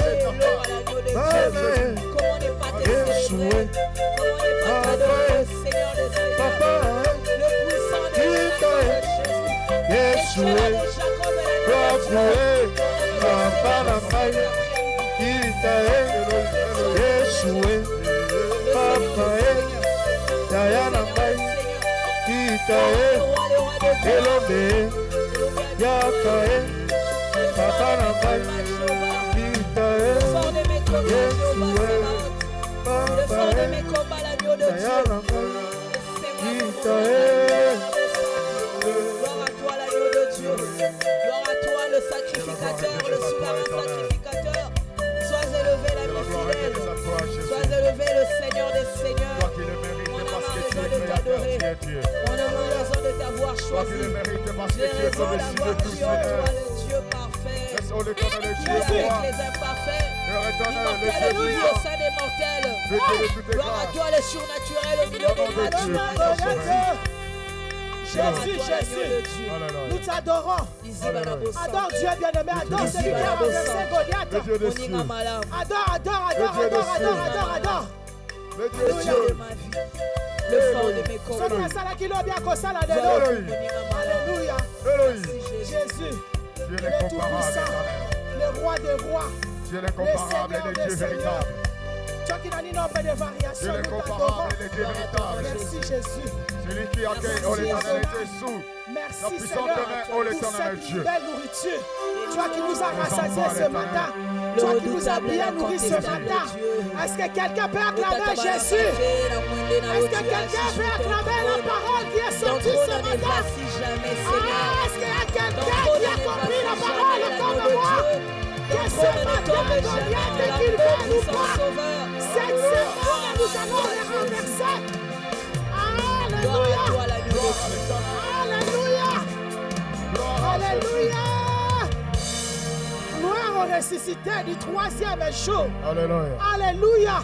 l'agneau de Dieu. Comment ne pas te célébrer? Comment ne pas t'adorer, Seigneur des Seigneurs? Le puissant de Jésus. Yeshua, Yahweh, Papa la faille, Kitae, Yeshua, Papa, Diana faille, Kitae, Elombe, Yakae, Papa la faille, Kitae, Yeshua, Papa, Diana faille, Kitae. Gloire à toi l'agneau de Dieu. Gloire à toi le sacrificateur, le souverain sacrificateur. Sois élevé l'ami fidèle. Sois élevé le Seigneur des Seigneurs. On a raison de t'adorer. On a raison de t'avoir choisi. J'ai raison d'avoir pris en toi le Dieu parfait. Qui est avec les imparfaits. Immortel au milieu au sein des mortels. Gloire à toi le surnaturel au milieu des naturels. Jésus, Jésus, nous t'adorons. Adore Dieu bien-aimé, adore celui qui a renversé Goliath. Adore. Le Dieu de ma vie, le fond de mes combats. Alléluia. Jésus, le Tout-Puissant, le Roi des Rois, Dieu le Seigneur des Seigneurs. Toi qui n'as ni nombre de variations, nous t'adorons. Merci Jésus. Celui qui accueille au l'éternité sous Merci la puissance Seigneur de main au pour l'éternel cette Dieu. nouvelle nourriture. Toi qui nous as rassasiés ce matin. Toi qui nous as bien nourris ce matin. Est-ce que quelqu'un peut acclamer Jésus? Est-ce que quelqu'un peut acclamer la parole qui est sortie ce matin? Est-ce qu'il y a quelqu'un qui a compris la parole comme moi? Que ce matin, Goliath qu'il veut ou pas, cette semaine, nous allons les renverser. Alléluia. Alléluia. Alléluia. Gloire au ressuscité du troisième jour. Alléluia. Alléluia.